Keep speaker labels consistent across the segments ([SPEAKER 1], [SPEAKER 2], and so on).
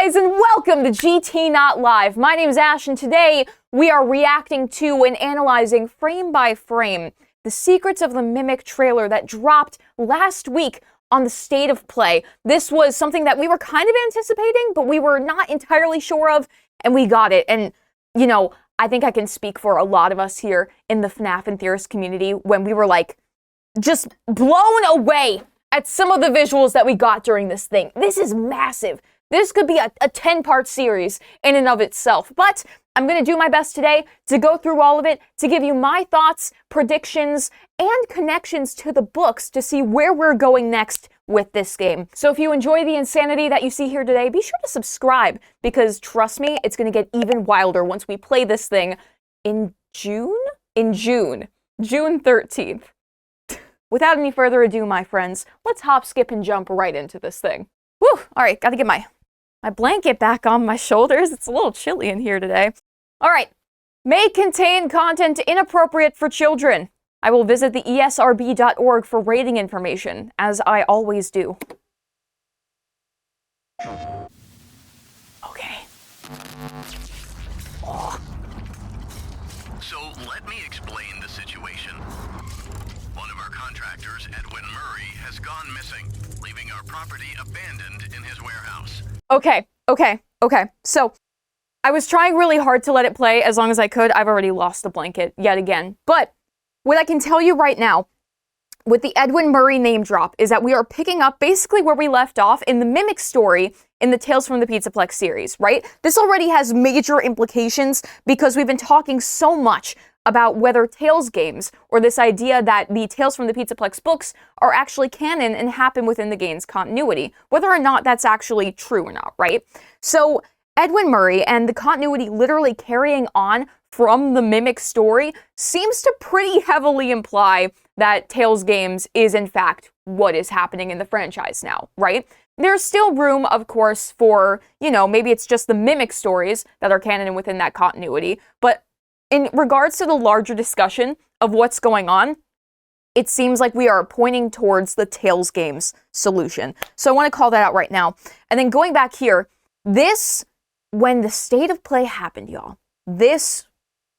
[SPEAKER 1] guys, and welcome to GT Not Live. My name is Ash, and today we are reacting to and analyzing frame by frame the secrets of the Mimic trailer that dropped last week on the State of Play. This was something that we were kind of anticipating, but we were not entirely sure of, and we got it. And, you know, I think I can speak for a lot of us here in the FNAF enthusiast community when we were, like, just blown away at some of the visuals that we got during this thing. This is massive. This could be a 10-part series in and of itself, but I'm going to do my best today to go through all of it, to give you my thoughts, predictions, and connections to the books to see where we're going next with this game. So if you enjoy the insanity that you see here today, be sure to subscribe, because trust me, it's going to get even wilder once we play this thing in June? June 13th. Without any further ado, my friends, let's hop, skip, and jump right into this thing. Whew, all right, gotta get my blanket back on my shoulders. It's a little chilly in here today. All right, may contain content inappropriate for children. I will visit the esrb.org for rating information, as I always do. Okay. Oh.
[SPEAKER 2] So let me explain the situation. One of our contractors, Edwin Murray, has gone missing, leaving our property abandoned in his warehouse.
[SPEAKER 1] Okay. So, I was trying really hard to let it play as long as I could. I've already lost the blanket yet again. But what I can tell you right now, with the Edwin Murray name drop, is that we are picking up basically where we left off in the Mimic story in the Tales from the Pizzaplex series, right? This already has major implications because we've been talking so much about whether Tales games, or this idea that the Tales from the Pizzaplex books are actually canon and happen within the game's continuity, whether or not that's actually true or not, right? So Edwin Murray and the continuity literally carrying on from the Mimic story seems to pretty heavily imply that Tales games is in fact what is happening in the franchise now, right? There's still room, of course, for, you know, maybe it's just the Mimic stories that are canon within that continuity, but in regards to the larger discussion of what's going on, it seems like we are pointing towards the Tales games solution. So I want to call that out right now. And then going back here, this, when the State of Play happened, y'all, this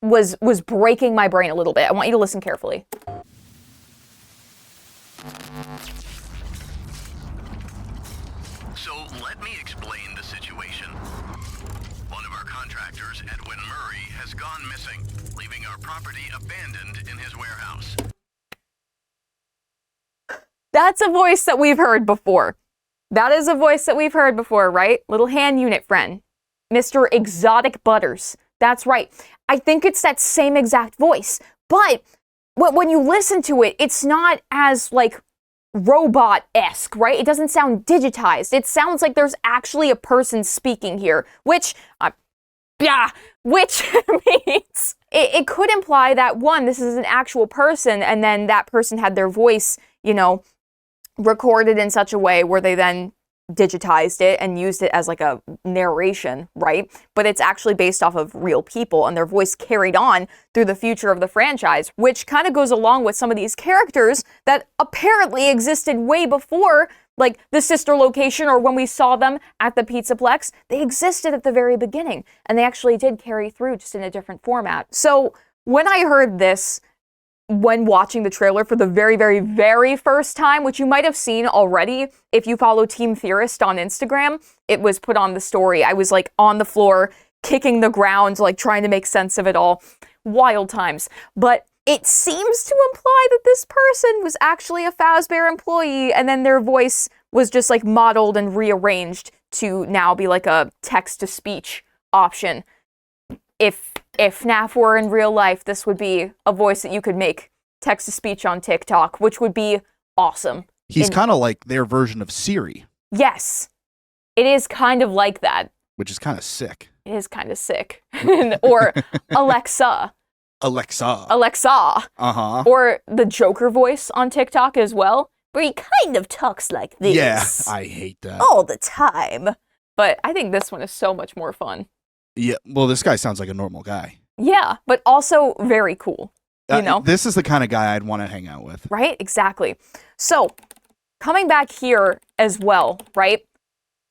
[SPEAKER 1] was breaking my brain a little bit. I want you to listen carefully.
[SPEAKER 2] So let me explain the situation. One of our contractors, Edwin Murray, has gone missing, leaving our property abandoned in his warehouse.
[SPEAKER 1] That's a voice that we've heard before. That is a voice that we've heard before, right? Little hand unit friend. Mr. Exotic Butters. That's right. I think it's that same exact voice. But when you listen to it, it's not as, like, robot-esque, right? It doesn't sound digitized. It sounds like there's actually a person speaking here, which means it could imply that, one, this is an actual person, and then that person had their voice, you know, recorded in such a way where they then digitized it and used it as like a narration, right? But it's actually based off of real people and their voice carried on through the future of the franchise, which kind of goes along with some of these characters that apparently existed way before, like the sister location or when we saw them at the Pizzaplex. They existed at the very beginning, and they actually did carry through, just in a different format. So when I heard this, when watching the trailer for the very, very, very first time, which you might have seen already if you follow Team Theorist on Instagram, it was put on the story. I was like on the floor, kicking the ground, like trying to make sense of it all. Wild times. But it seems to imply that this person was actually a Fazbear employee, and then their voice was just like modeled and rearranged to now be like a text-to-speech option. If FNAF were in real life, this would be a voice that you could make text-to-speech on TikTok, which would be awesome.
[SPEAKER 3] He's kind of like their version of Siri.
[SPEAKER 1] Yes, it is kind of like that.
[SPEAKER 3] Which is kind of sick.
[SPEAKER 1] It is kind of sick. Or Alexa.
[SPEAKER 3] Alexa.
[SPEAKER 1] Uh-huh. Or the Joker voice on TikTok as well, where he kind of talks like this.
[SPEAKER 3] Yeah, I hate that.
[SPEAKER 1] All the time. But I think this one is so much more fun.
[SPEAKER 3] Yeah, well, this guy sounds like a normal guy.
[SPEAKER 1] Yeah, but also very cool, you know?
[SPEAKER 3] This is the kind of guy I'd want to hang out with.
[SPEAKER 1] Right? Exactly. So, coming back here as well, right?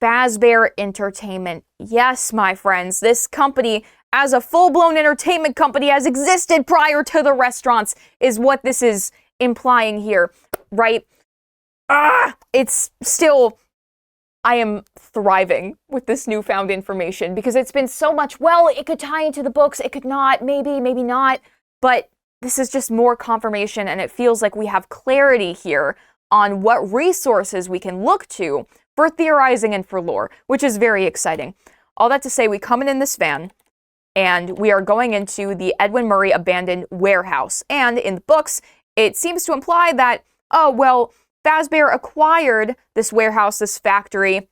[SPEAKER 1] Fazbear Entertainment. Yes, my friends, this company, as a full-blown entertainment company, has existed prior to the restaurants, is what this is implying here, right? It's still... I am thriving with this newfound information because it's been so much, well, it could tie into the books, it could not, maybe not, but this is just more confirmation, and it feels like we have clarity here on what resources we can look to for theorizing and for lore, which is very exciting. All that to say, we come in this van, and we are going into the Edwin Murray abandoned warehouse. And in the books, it seems to imply that, oh, well, Fazbear acquired this warehouse, this factory,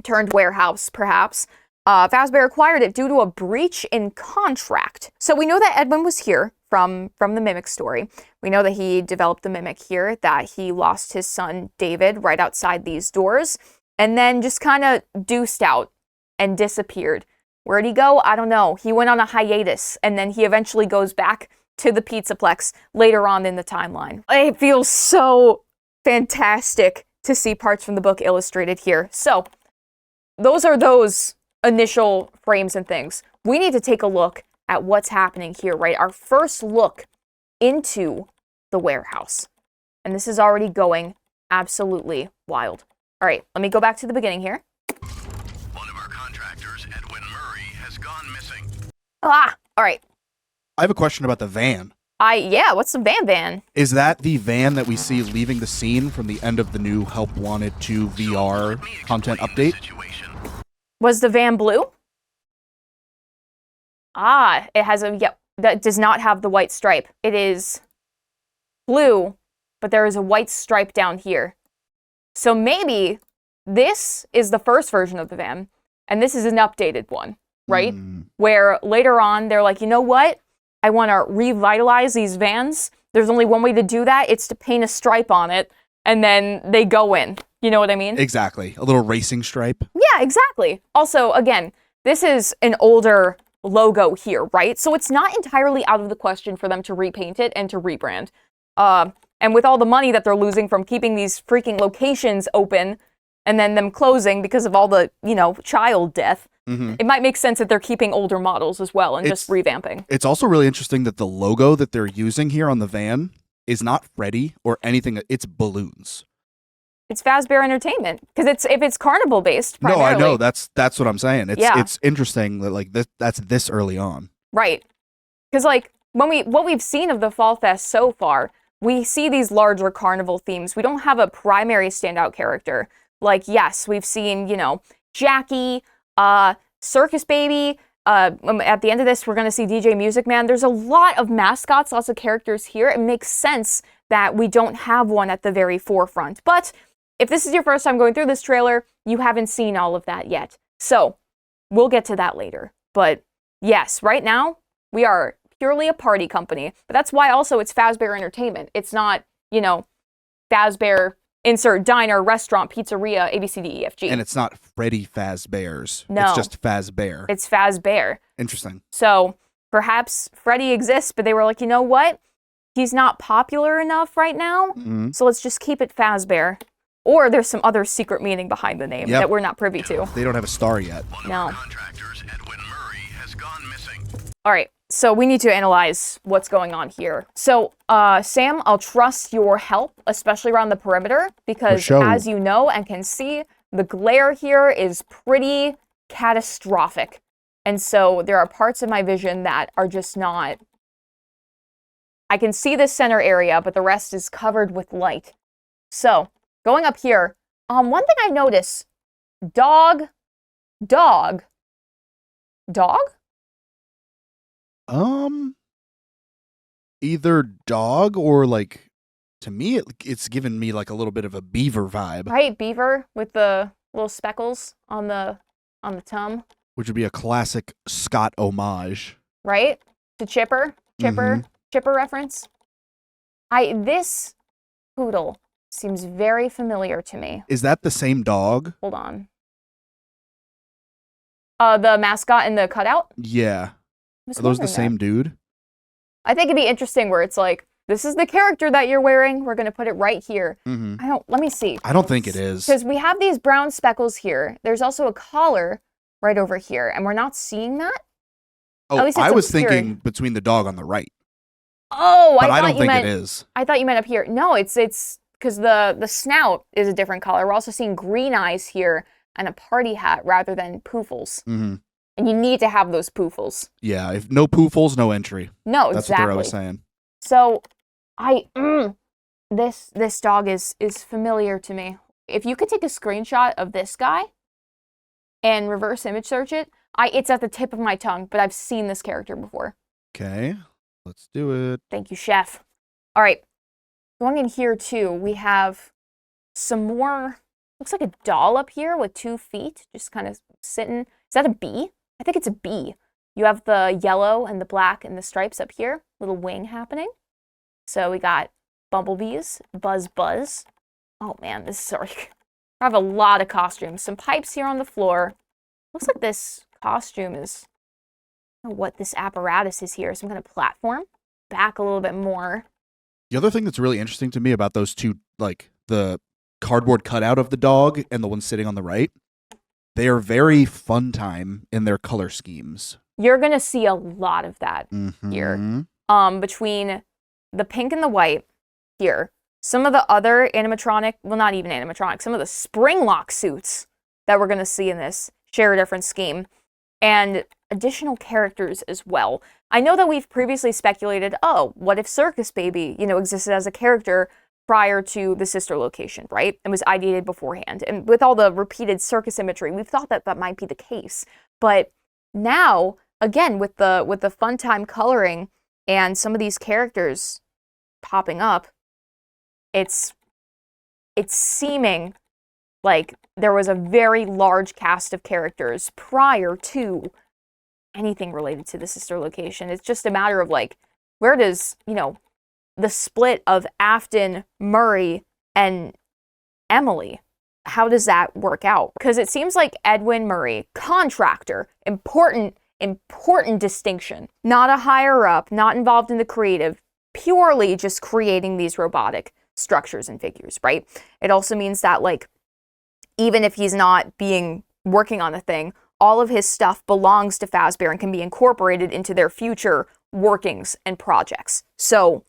[SPEAKER 1] turned warehouse, perhaps. Fazbear acquired it due to a breach in contract. So we know that Edwin was here from the Mimic story. We know that he developed the Mimic here, that he lost his son, David, right outside these doors, and then just kind of deuced out and disappeared. Where'd he go? I don't know. He went on a hiatus, and then he eventually goes back to the Pizzaplex later on in the timeline. It feels so fantastic to see parts from the book illustrated here. So, those are those initial frames and things. We need to take a look at what's happening here, right? Our first look into the warehouse. And this is already going absolutely wild. All right, let me go back to the beginning here.
[SPEAKER 2] One of our contractors, Edwin Murray, has gone missing.
[SPEAKER 1] All right.
[SPEAKER 3] I have a question about the van.
[SPEAKER 1] Yeah, what's the van?
[SPEAKER 3] Is that the van that we see leaving the scene from the end of the new Help Wanted 2 VR content update?
[SPEAKER 1] Was the van blue? It has that does not have the white stripe. It is blue, but there is a white stripe down here. So maybe this is the first version of the van, and this is an updated one, right? Where later on, they're like, you know what? I want to revitalize these vans. There's only one way to do that. It's to paint a stripe on it, and then they go in. You know what I mean?
[SPEAKER 3] Exactly. A little racing stripe.
[SPEAKER 1] Yeah, exactly. Also, again, this is an older logo here, right? So it's not entirely out of the question for them to repaint it and to rebrand. And with all the money that they're losing from keeping these freaking locations open and then them closing because of all the, child death, it might make sense that they're keeping older models as well and just revamping. It's
[SPEAKER 3] also really interesting that the logo that they're using here on the van is not Freddy or anything. It's balloons.
[SPEAKER 1] It's Fazbear Entertainment because if it's carnival based. Primarily.
[SPEAKER 3] No, I know that's what I'm saying. It's interesting that that's this early on.
[SPEAKER 1] Right, because what we've seen of the Fall Fest so far, we see these larger carnival themes. We don't have a primary standout character. Yes, we've seen Jackie. Circus Baby. At the end of this, we're going to see DJ Music Man. There's a lot of mascots, lots of characters here. It makes sense that we don't have one at the very forefront. But if this is your first time going through this trailer, you haven't seen all of that yet. So we'll get to that later. But yes, right now, we are purely a party company. But that's why also it's Fazbear Entertainment. It's not, Fazbear... insert diner, restaurant, pizzeria, ABCDEFG.
[SPEAKER 3] And it's not Freddy Fazbear's.
[SPEAKER 1] No.
[SPEAKER 3] It's just Fazbear.
[SPEAKER 1] It's Fazbear.
[SPEAKER 3] Interesting.
[SPEAKER 1] So perhaps Freddy exists, but they were like, you know what? He's not popular enough right now, so let's just keep it Fazbear. Or there's some other secret meaning behind the name that we're not privy to.
[SPEAKER 3] They don't have a star yet.
[SPEAKER 2] No. Contractors, Edwin Murray, has gone missing.
[SPEAKER 1] All right. So we need to analyze what's going on here. So, Sam, I'll trust your help, especially around the perimeter, because as you know and can see, the glare here is pretty catastrophic. And so there are parts of my vision that are just not... I can see the center area, but the rest is covered with light. So, going up here, one thing I noticed, dog?
[SPEAKER 3] Either dog or to me it's given me a little bit of a beaver vibe.
[SPEAKER 1] Right, beaver with the little speckles on the tum.
[SPEAKER 3] Which would be a classic Scott homage.
[SPEAKER 1] Right? To Chipper reference. This poodle seems very familiar to me.
[SPEAKER 3] Is that the same dog?
[SPEAKER 1] Hold on. The mascot and the cutout?
[SPEAKER 3] Yeah. Are those the same dude?
[SPEAKER 1] I think it'd be interesting where it's this is the character that you're wearing. We're going to put it right here. Let me see.
[SPEAKER 3] I don't think it is.
[SPEAKER 1] Because we have these brown speckles here. There's also a collar right over here, and we're not seeing that?
[SPEAKER 3] Oh,
[SPEAKER 1] At least it's
[SPEAKER 3] I was
[SPEAKER 1] obscured.
[SPEAKER 3] thinking between the dog on the right.
[SPEAKER 1] Oh,
[SPEAKER 3] But I
[SPEAKER 1] thought
[SPEAKER 3] don't
[SPEAKER 1] you
[SPEAKER 3] think
[SPEAKER 1] meant,
[SPEAKER 3] it is.
[SPEAKER 1] I thought you meant up here. No, it's because the snout is a different color. We're also seeing green eyes here and a party hat rather than poofles.
[SPEAKER 3] Mm-hmm.
[SPEAKER 1] And you need to have those poofles.
[SPEAKER 3] Yeah, if no poofles, no entry.
[SPEAKER 1] No,
[SPEAKER 3] That's
[SPEAKER 1] exactly.
[SPEAKER 3] what they're always saying.
[SPEAKER 1] So, this dog is familiar to me. If you could take a screenshot of this guy and reverse image search it, it's at the tip of my tongue, but I've seen this character before.
[SPEAKER 3] Okay, let's do it.
[SPEAKER 1] Thank you, chef. All right, going in here too, we have some more, looks like a doll up here with 2 feet, just kind of sitting. Is that a bee? I think it's a bee. You have the yellow and the black and the stripes up here, little wing happening. So we got bumblebees, buzz. Oh man, this is like, I have a lot of costumes. Some pipes here on the floor. Looks like this costume is, I don't know what this apparatus is here, some kind of platform. Back a little bit more.
[SPEAKER 3] The other thing that's really interesting to me about those two, like the cardboard cutout of the dog and the one sitting on the right, they are very fun time in their color schemes.
[SPEAKER 1] You're gonna see a lot of that here. Between the pink and the white here, some of the other animatronic, well, not even animatronic, some of the spring lock suits that we're gonna see in this share a different scheme, and additional characters as well. I know that we've previously speculated, oh, what if Circus Baby, existed as a character prior to the sister location, right? And was ideated beforehand. And with all the repeated circus imagery, we've thought that that might be the case. But now, again, with the fun time coloring and some of these characters popping up, it's seeming like there was a very large cast of characters prior to anything related to the sister location. It's just a matter of like, where does, the split of Afton, Murray, and Emily, how does that work out? Because it seems like Edwin Murray, contractor, important distinction. Not a higher up, not involved in the creative, purely just creating these robotic structures and figures, right? It also means that, like, even if he's not working on the thing, all of his stuff belongs to Fazbear and can be incorporated into their future workings and projects. So,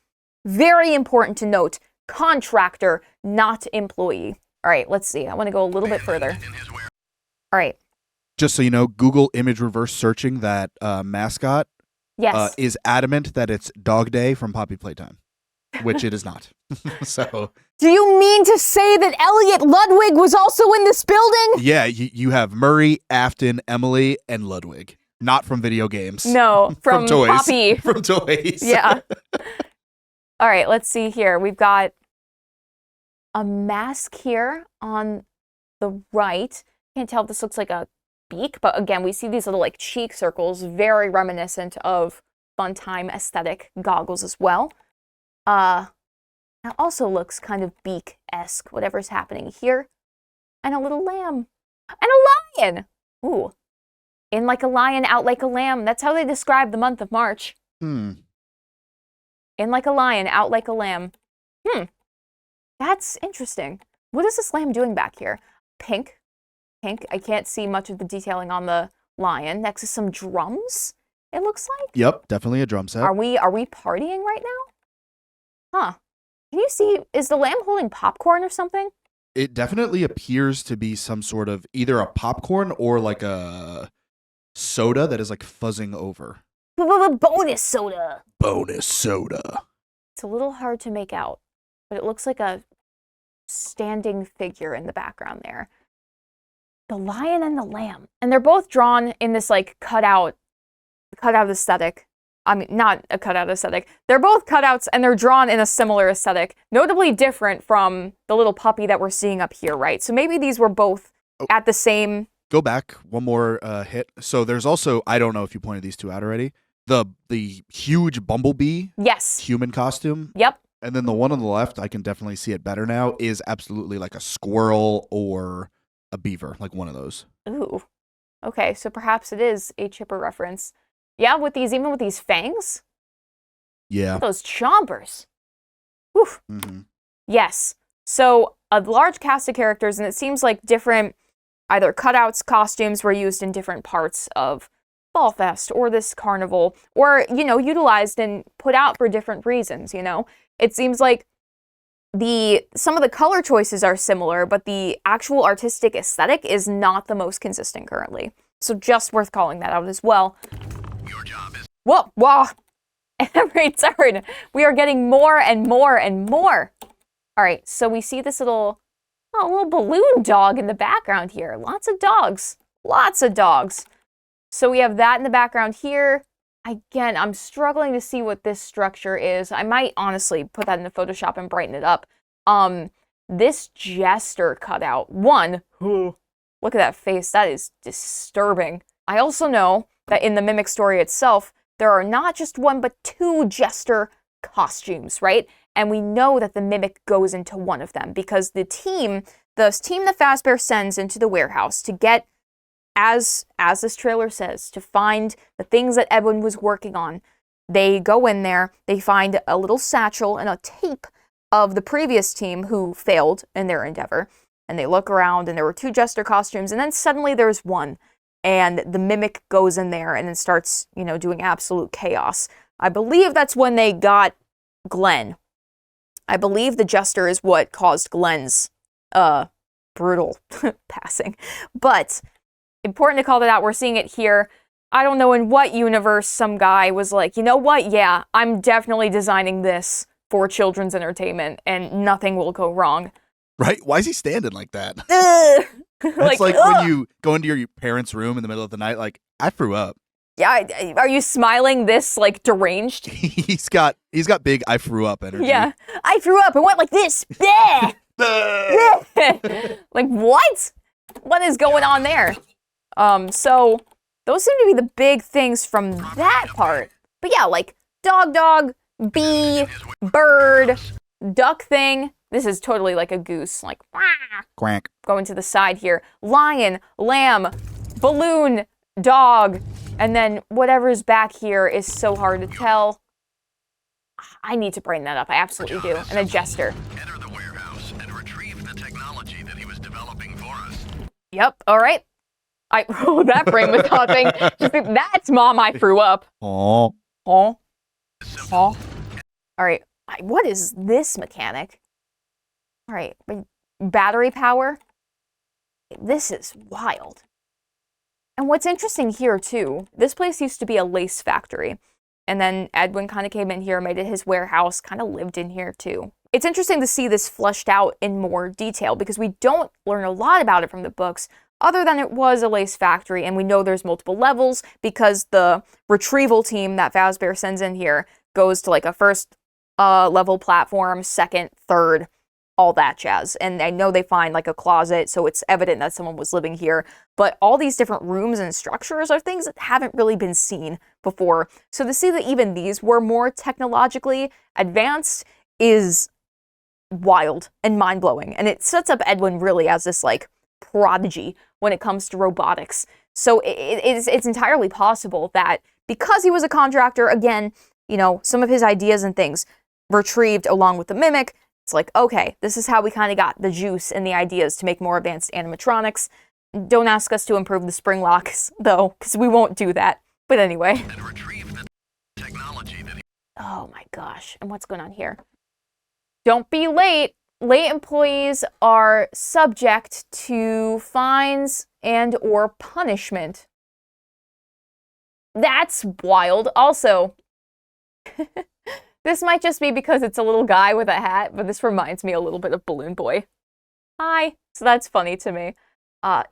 [SPEAKER 1] very important to note, contractor, not employee. All right, let's see. I want to go a little bit further. All right.
[SPEAKER 3] Just so you know, Google image reverse searching that mascot
[SPEAKER 1] Yes.
[SPEAKER 3] is adamant that it's Dog Day from Poppy Playtime, which it is not. So,
[SPEAKER 1] do you mean to say that Elliot Ludwig was also in this building?
[SPEAKER 3] yeah, you have Murray, Afton, Emily, and Ludwig. Not from video games.
[SPEAKER 1] No, from
[SPEAKER 3] toys.
[SPEAKER 1] Poppy.
[SPEAKER 3] From toys.
[SPEAKER 1] Yeah. All right, let's see here. We've got a mask here on the right. Can't tell if this looks like a beak, but again, we see these little like cheek circles, very reminiscent of Fun Time aesthetic goggles as well. That also looks kind of beak-esque, whatever's happening here. And a little lamb. And a lion! Ooh. In like a lion, out like a lamb. That's how they describe the month of March. In like a lion, out like a lamb. That's interesting. What is this lamb doing back here? Pink. I can't see much of the detailing on the lion. Next to some drums, it looks like.
[SPEAKER 3] Yep, definitely a drum set.
[SPEAKER 1] Are we partying right now? Huh. Can you see, is the lamb holding popcorn or something?
[SPEAKER 3] It definitely appears to be some sort of either a popcorn or like a soda that is like fuzzing over.
[SPEAKER 1] Bonus soda.
[SPEAKER 3] Bonus soda.
[SPEAKER 1] It's a little hard to make out, but it looks like a standing figure in the background there. The lion and the lamb. And they're both drawn in this like cutout aesthetic. I mean, not a cutout aesthetic. They're both cutouts and they're drawn in a similar aesthetic, notably different from the little puppy that we're seeing up here, right? So maybe these were both at the same...
[SPEAKER 3] Go back one more hit. So there's also, I don't know if you pointed these two out already, the huge bumblebee human costume.
[SPEAKER 1] Yep.
[SPEAKER 3] And then the one on the left, I can definitely see it better now, is absolutely like a squirrel or a beaver, like one of those.
[SPEAKER 1] Ooh. Okay, so perhaps it is a Chipper reference. Yeah, even with these fangs.
[SPEAKER 3] Yeah.
[SPEAKER 1] Those chompers. Whew.
[SPEAKER 3] Mm-hmm.
[SPEAKER 1] Yes. So a large cast of characters, and it seems like different either cutouts, costumes were used in different parts of Fall Fest or this carnival, or, utilized and put out for different reasons, It seems like some of the color choices are similar, but the actual artistic aesthetic is not the most consistent currently. So just worth calling that out as well.
[SPEAKER 2] Your job is
[SPEAKER 1] Whoa. Every turn, we are getting more and more and more. All right, so we see this little balloon dog in the background here. Lots of dogs. So we have that in the background here. Again, I'm struggling to see what this structure is. I might honestly put that into Photoshop and brighten it up. This jester cutout. Look at that face. That is disturbing. I also know that in the Mimic story itself, there are not just one, but two jester costumes, right? And we know that the Mimic goes into one of them because the team that Fazbear sends into the warehouse to get, as this trailer says, to find the things that Edwin was working on. They go in there, they find a little satchel and a tape of the previous team who failed in their endeavor. And they look around and there were two jester costumes, and then suddenly there's one. And the Mimic goes in there and then starts, doing absolute chaos. I believe that's when they got Glenn. I believe the jester is what caused Glenn's brutal passing. But important to call that out. We're seeing it here. I don't know in what universe some guy was like, you know what? Yeah, I'm definitely designing this for children's entertainment and nothing will go wrong.
[SPEAKER 3] Right? Why is he standing like that?
[SPEAKER 1] It's
[SPEAKER 3] like when you go into your parents' room in the middle of the night, like, I threw up.
[SPEAKER 1] Yeah, are you smiling this, like, deranged?
[SPEAKER 3] He's got big I threw up energy.
[SPEAKER 1] Yeah, I threw up and went like this. Like, what? What is going on there? So those seem to be the big things from that part. But yeah, like dog, bee, bird, duck thing. This is totally like a goose, like
[SPEAKER 3] Quack.
[SPEAKER 1] Going to the side here. Lion, lamb, balloon, dog, and then whatever's back here is so hard to tell. I need to brighten that up. I absolutely do. And a jester.
[SPEAKER 2] enter the warehouse and retrieve the technology that he was developing for us.
[SPEAKER 1] Yep. All right. That brain was hopping. Just think, that's Mom. I threw up.
[SPEAKER 3] Aw.
[SPEAKER 1] All right. What is this mechanic? All right. Battery power. This is wild. And what's interesting here, too, this place used to be a lace factory. And then Edwin kind of came in here, made it his warehouse, kind of lived in here, too. It's interesting to see this fleshed out in more detail because we don't learn a lot about it from the books, other than it was a lace factory, and we know there's multiple levels because the retrieval team that Fazbear sends in here goes to like a first level platform, second, third, all that jazz. And I know they find like a closet, so it's evident that someone was living here. But all these different rooms and structures are things that haven't really been seen before. So to see that even these were more technologically advanced is wild and mind-blowing. And it sets up Edwin really as this like prodigy when it comes to robotics. So it's entirely possible that because he was a contractor, again, some of his ideas and things retrieved along with the Mimic, it's like, okay, this is how we kind of got the juice and the ideas to make more advanced animatronics. Don't ask us to improve the spring locks, though, because we won't do that. But anyway.
[SPEAKER 2] And retrieve the technology that
[SPEAKER 1] Oh my gosh. And what's going on here? Don't be late. Late employees are subject to fines and or punishment. That's wild. Also, this might just be because it's a little guy with a hat, but this reminds me a little bit of Balloon Boy. Hi. So that's funny to me.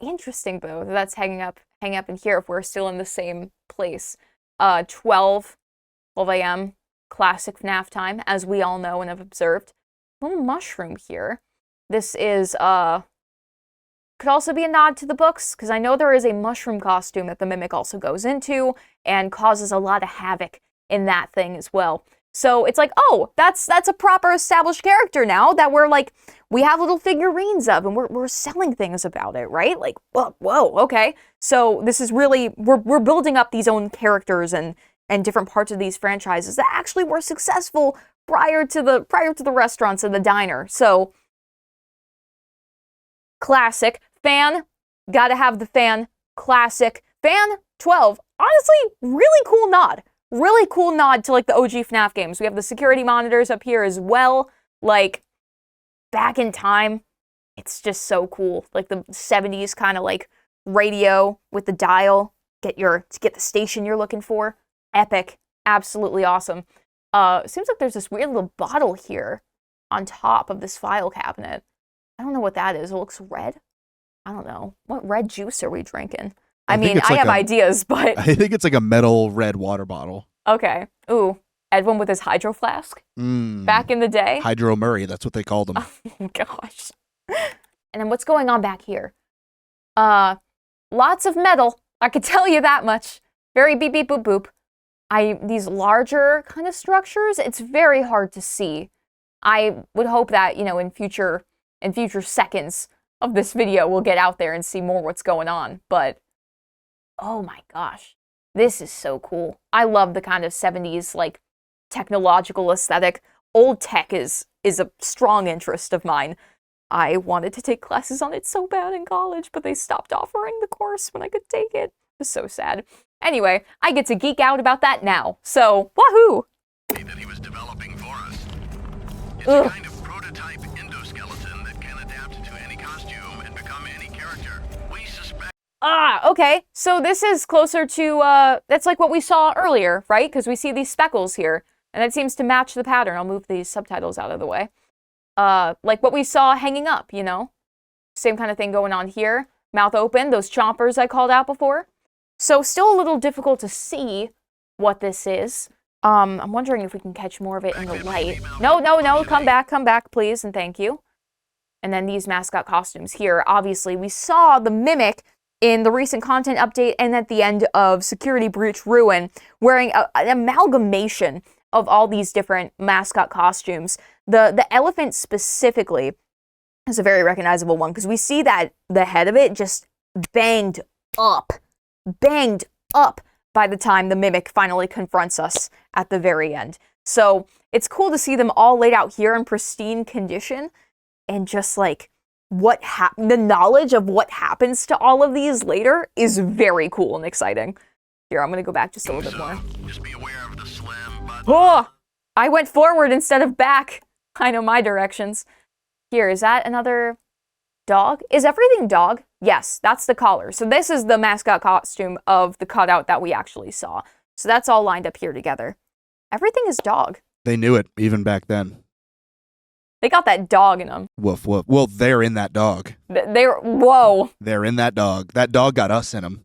[SPEAKER 1] Interesting, though, that's hanging up in here if we're still in the same place. 12 a.m. classic FNAF time, as we all know and have observed. Little mushroom here. This is, could also be a nod to the books, because I know there is a mushroom costume that the Mimic also goes into and causes a lot of havoc in that thing as well. So it's like, oh, that's a proper established character now that we have little figurines of, and we're selling things about it, right? Like, whoa, okay. So this is really, we're building up these own characters and different parts of these franchises that actually were successful prior to the restaurants and the diner. So classic fan, gotta have the fan. Classic fan 12. Honestly, really cool nod. Really cool nod to like the OG FNAF games. We have the security monitors up here as well. Like back in time, it's just so cool. Like the 70s kind of like radio with the dial. Get the station you're looking for. Epic. Absolutely awesome. Seems like there's this weird little bottle here on top of this file cabinet. I don't know what that is. It looks red. I don't know. What red juice are we drinking? I mean, I have ideas, but...
[SPEAKER 3] I think it's like a metal red water bottle.
[SPEAKER 1] Okay. Ooh. Edwin with his hydro flask. Back in the day.
[SPEAKER 3] Hydro Murray, that's what they called him.
[SPEAKER 1] Oh, gosh. And then what's going on back here? Lots of metal. I could tell you that much. Very beep, beep, boop, boop. These larger kind of structures, it's very hard to see. I would hope that, you know, in future seconds of this video, we'll get out there and see more what's going on. But, oh my gosh, this is so cool. I love the kind of 70s, like, technological aesthetic. Old tech is a strong interest of mine. I wanted to take classes on it so bad in college, but they stopped offering the course when I could take it. It was so sad. Anyway, I get to geek out about that now. So, wahoo!
[SPEAKER 2] That he was developing for us. It's a kind of prototype endoskeleton that can adapt to any costume and become any character. We suspect...
[SPEAKER 1] Okay. So this is closer to, that's like what we saw earlier, right? Because we see these speckles here, and that seems to match the pattern. I'll move these subtitles out of the way. Like what we saw hanging up, you know? Same kind of thing going on here. Mouth open, those chompers I called out before. So still a little difficult to see what this is. I'm wondering if we can catch more of it in the light. No, come back, please, and thank you. And then these mascot costumes here. Obviously, we saw the Mimic in the recent content update and at the end of Security Breach Ruin, wearing an amalgamation of all these different mascot costumes. The elephant specifically is a very recognizable one, because we see that the head of it just banged up by the time the Mimic finally confronts us at the very end. So it's cool to see them all laid out here in pristine condition, and just like the knowledge of what happens to all of these later is very cool and exciting. Here, I'm gonna go back just a little bit more.
[SPEAKER 2] Just be aware of the slam button.
[SPEAKER 1] Oh, I went forward instead of back. I know my directions. Here, is that another dog? Is everything dog? Yes, that's the collar. So this is the mascot costume of the cutout that we actually saw. So that's all lined up here together. Everything is dog.
[SPEAKER 3] They knew it even back then.
[SPEAKER 1] They got that dog in them.
[SPEAKER 3] Woof, woof. Well, they're in that dog.
[SPEAKER 1] Whoa.
[SPEAKER 3] They're in that dog. That dog got us in them.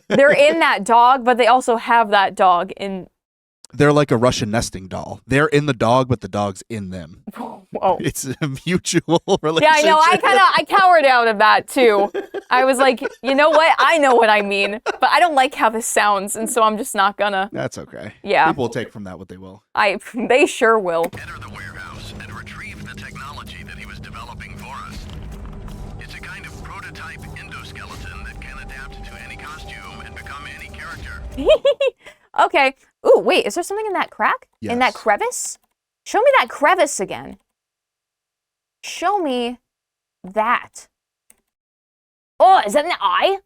[SPEAKER 1] They're in that dog, but they also have that dog in...
[SPEAKER 3] They're like a Russian nesting doll. They're in the dog, but the dog's in them.
[SPEAKER 1] Whoa.
[SPEAKER 3] It's a mutual relationship.
[SPEAKER 1] Yeah, I know. I cowered out of that, too. I was like, you know what? I know what I mean, but I don't like how this sounds, and so I'm just not gonna...
[SPEAKER 3] That's okay.
[SPEAKER 1] Yeah.
[SPEAKER 3] People will take from that what they will.
[SPEAKER 1] They sure will.
[SPEAKER 2] Enter the warehouse and retrieve the technology that he was developing for us. It's a kind of prototype endoskeleton that can adapt to any costume and become any character.
[SPEAKER 1] Okay. Ooh, wait, is there something in that crack?
[SPEAKER 3] Yes.
[SPEAKER 1] In that crevice? Show me that crevice again. Show me that. Oh, is that an eye?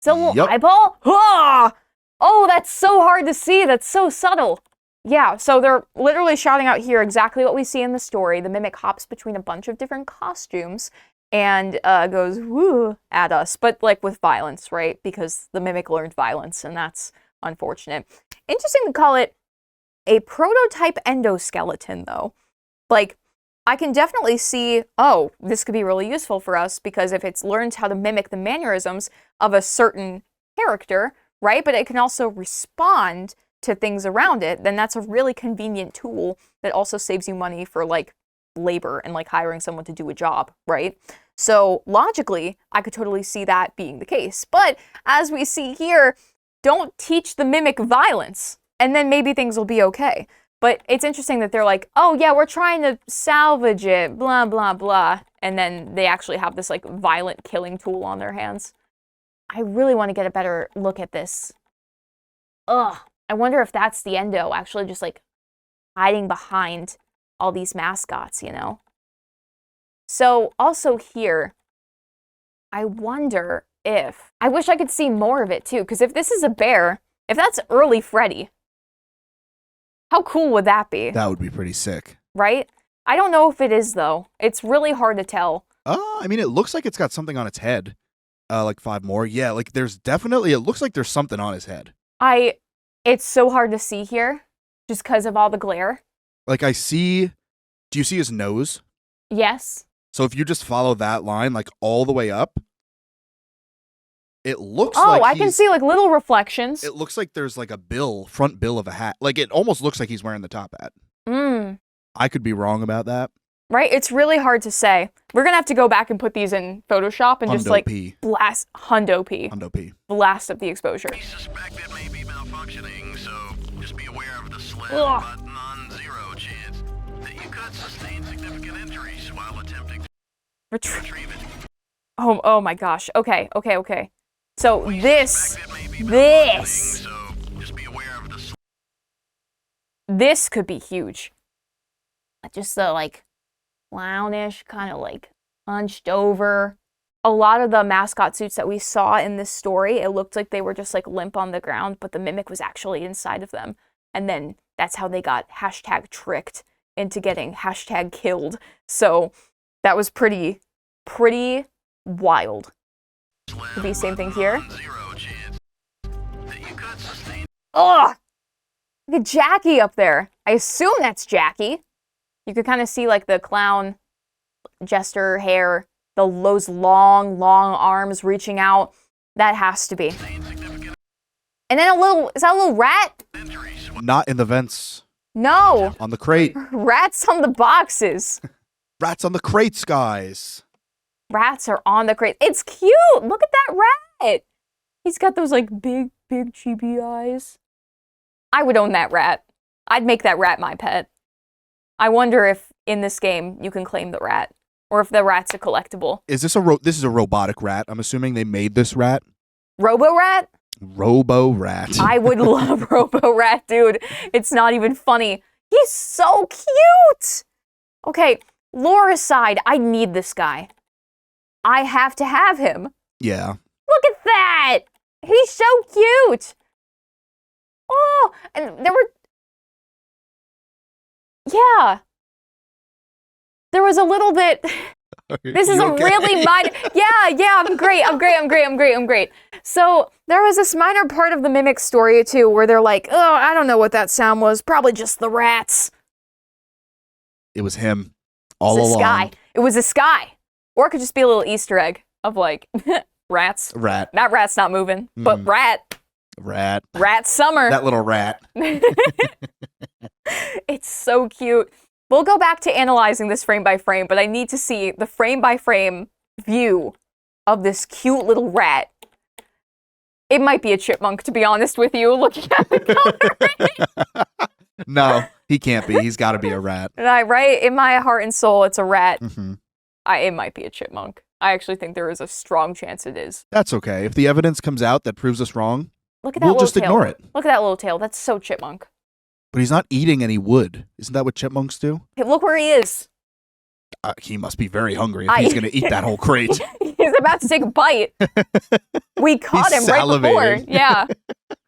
[SPEAKER 1] Is that a little eyeball? Oh, that's so hard to see. That's so subtle. Yeah, so they're literally shouting out here exactly what we see in the story. The Mimic hops between a bunch of different costumes and goes woo at us, but like with violence, right? Because the Mimic learned violence, and that's unfortunate. Interesting to call it a prototype endoskeleton, though. Like, I can definitely see, oh, this could be really useful for us, because if it's learned how to mimic the mannerisms of a certain character, right, but it can also respond to things around it, then that's a really convenient tool that also saves you money for, like, labor and, like, hiring someone to do a job, right? So, logically, I could totally see that being the case. But, as we see here, don't teach the Mimic violence, and then maybe things will be okay. But it's interesting that they're like, oh yeah, we're trying to salvage it, blah, blah, blah. And then they actually have this like violent killing tool on their hands. I really want to get a better look at this. Ugh, I wonder if that's the endo actually just like hiding behind all these mascots, you know? So also here, I wonder if, I wish I could see more of it too, because if this is a bear, if that's early Freddy, how cool would that be?
[SPEAKER 3] That would be pretty sick.
[SPEAKER 1] Right? I don't know if it is though. It's really hard to tell.
[SPEAKER 3] I mean, it looks like it's got something on its head. Like 5 more. Yeah, like there's definitely, it looks like there's something on his head.
[SPEAKER 1] It's so hard to see here, just because of all the glare.
[SPEAKER 3] Like do you see his nose?
[SPEAKER 1] Yes.
[SPEAKER 3] So if you just follow that line, like all the way up, it looks
[SPEAKER 1] Oh,
[SPEAKER 3] like
[SPEAKER 1] I can see like little reflections.
[SPEAKER 3] It looks like there's like a front bill of a hat. Like it almost looks like he's wearing the top hat. I could be wrong about that.
[SPEAKER 1] Right? It's really hard to say. We're going to have to go back and put these in Photoshop and just like blast Hundo P. Blast up the exposure.
[SPEAKER 2] We suspect it may be malfunctioning, so just be aware of the sled button on 0 chance that you could sustain significant injuries while attempting to retrieve it.
[SPEAKER 1] Oh my gosh. Okay. So this could be huge. Just the like clownish, kind of like hunched over. A lot of the mascot suits that we saw in this story, it looked like they were just like limp on the ground, but the mimic was actually inside of them. And then that's how they got hashtag tricked into getting hashtag killed. So that was pretty wild. Could be the same thing here. Ugh! Look at Jackie up there. I assume that's Jackie. You could kind of see like the clown jester hair, those long arms reaching out. That has to be. And then is that a little rat?
[SPEAKER 3] Not in the vents.
[SPEAKER 1] No.
[SPEAKER 3] On the crate.
[SPEAKER 1] Rats on the boxes.
[SPEAKER 3] Rats on the crates, guys.
[SPEAKER 1] Rats are on the crate. It's cute. Look at that rat. He's got those like big chibi eyes. I would own that rat. I'd make that rat my pet. I wonder if in this game you can claim the rat, or if the rat's a collectible.
[SPEAKER 3] Is this this is a robotic rat? I'm assuming they made this rat.
[SPEAKER 1] Robo-rat?
[SPEAKER 3] Robo-rat.
[SPEAKER 1] I would love Robo-rat, dude. It's not even funny. He's so cute. Okay, lore aside, I need this guy. I have to have him.
[SPEAKER 3] Yeah.
[SPEAKER 1] Look at that. He's so cute. Oh, and there were... Yeah. There was a little bit... This is a really minor... Yeah, I'm great. So, there was this minor part of the Mimic story, too, where they're like, oh, I don't know what that sound was. Probably just the rats.
[SPEAKER 3] It was him. All along.
[SPEAKER 1] Guy. It was this guy. Or it could just be a little Easter egg of, like, rats.
[SPEAKER 3] Rat.
[SPEAKER 1] That rat's not moving, but rat. Rat summer.
[SPEAKER 3] That little rat.
[SPEAKER 1] It's so cute. We'll go back to analyzing this frame by frame, but I need to see the frame by frame view of this cute little rat. It might be a chipmunk, to be honest with you, looking at the coloring.
[SPEAKER 3] No, he can't be. He's got to be a rat.
[SPEAKER 1] Right? In my heart and soul, it's a rat.
[SPEAKER 3] Mm-hmm.
[SPEAKER 1] It might be a chipmunk. I actually think there is a strong chance it is.
[SPEAKER 3] That's okay. If the evidence comes out that proves us wrong,
[SPEAKER 1] look at that
[SPEAKER 3] we'll
[SPEAKER 1] little
[SPEAKER 3] just
[SPEAKER 1] tail.
[SPEAKER 3] ignore it.
[SPEAKER 1] Look at that little tail. That's so chipmunk.
[SPEAKER 3] But he's not eating any wood. Isn't that what chipmunks do?
[SPEAKER 1] Hey, look where he is.
[SPEAKER 3] He must be very hungry if he's going to eat that whole crate.
[SPEAKER 1] He's about to take a bite. We caught him right before. Yeah.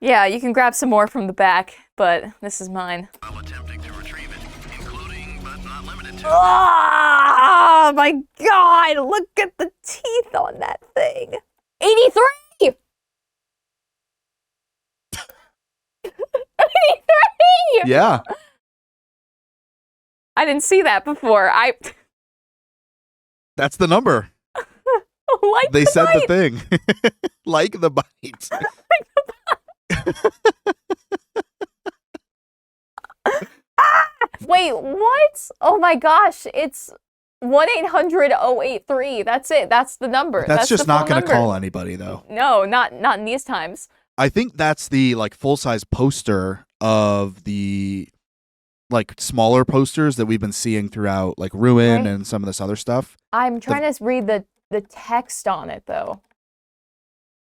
[SPEAKER 1] Yeah, you can grab some more from the back, but this is mine.
[SPEAKER 2] While attempting to retrieve it, including but not limited to...
[SPEAKER 1] Oh my god, look at the teeth on that thing. 83! 83!
[SPEAKER 3] Yeah.
[SPEAKER 1] I didn't see that before.
[SPEAKER 3] That's the number.
[SPEAKER 1] Like
[SPEAKER 3] they
[SPEAKER 1] the
[SPEAKER 3] said
[SPEAKER 1] bite.
[SPEAKER 3] the thing. Like the bite.
[SPEAKER 1] Wait, what? Oh my gosh, it's 1-800-083. That's it. That's the number.
[SPEAKER 3] That's just
[SPEAKER 1] the
[SPEAKER 3] not going to
[SPEAKER 1] number.
[SPEAKER 3] call anybody, though.
[SPEAKER 1] No, not in these times.
[SPEAKER 3] I think that's the like full-size poster of the like smaller posters that we've been seeing throughout like Ruin and some of this other stuff.
[SPEAKER 1] I'm trying to read the text on it though.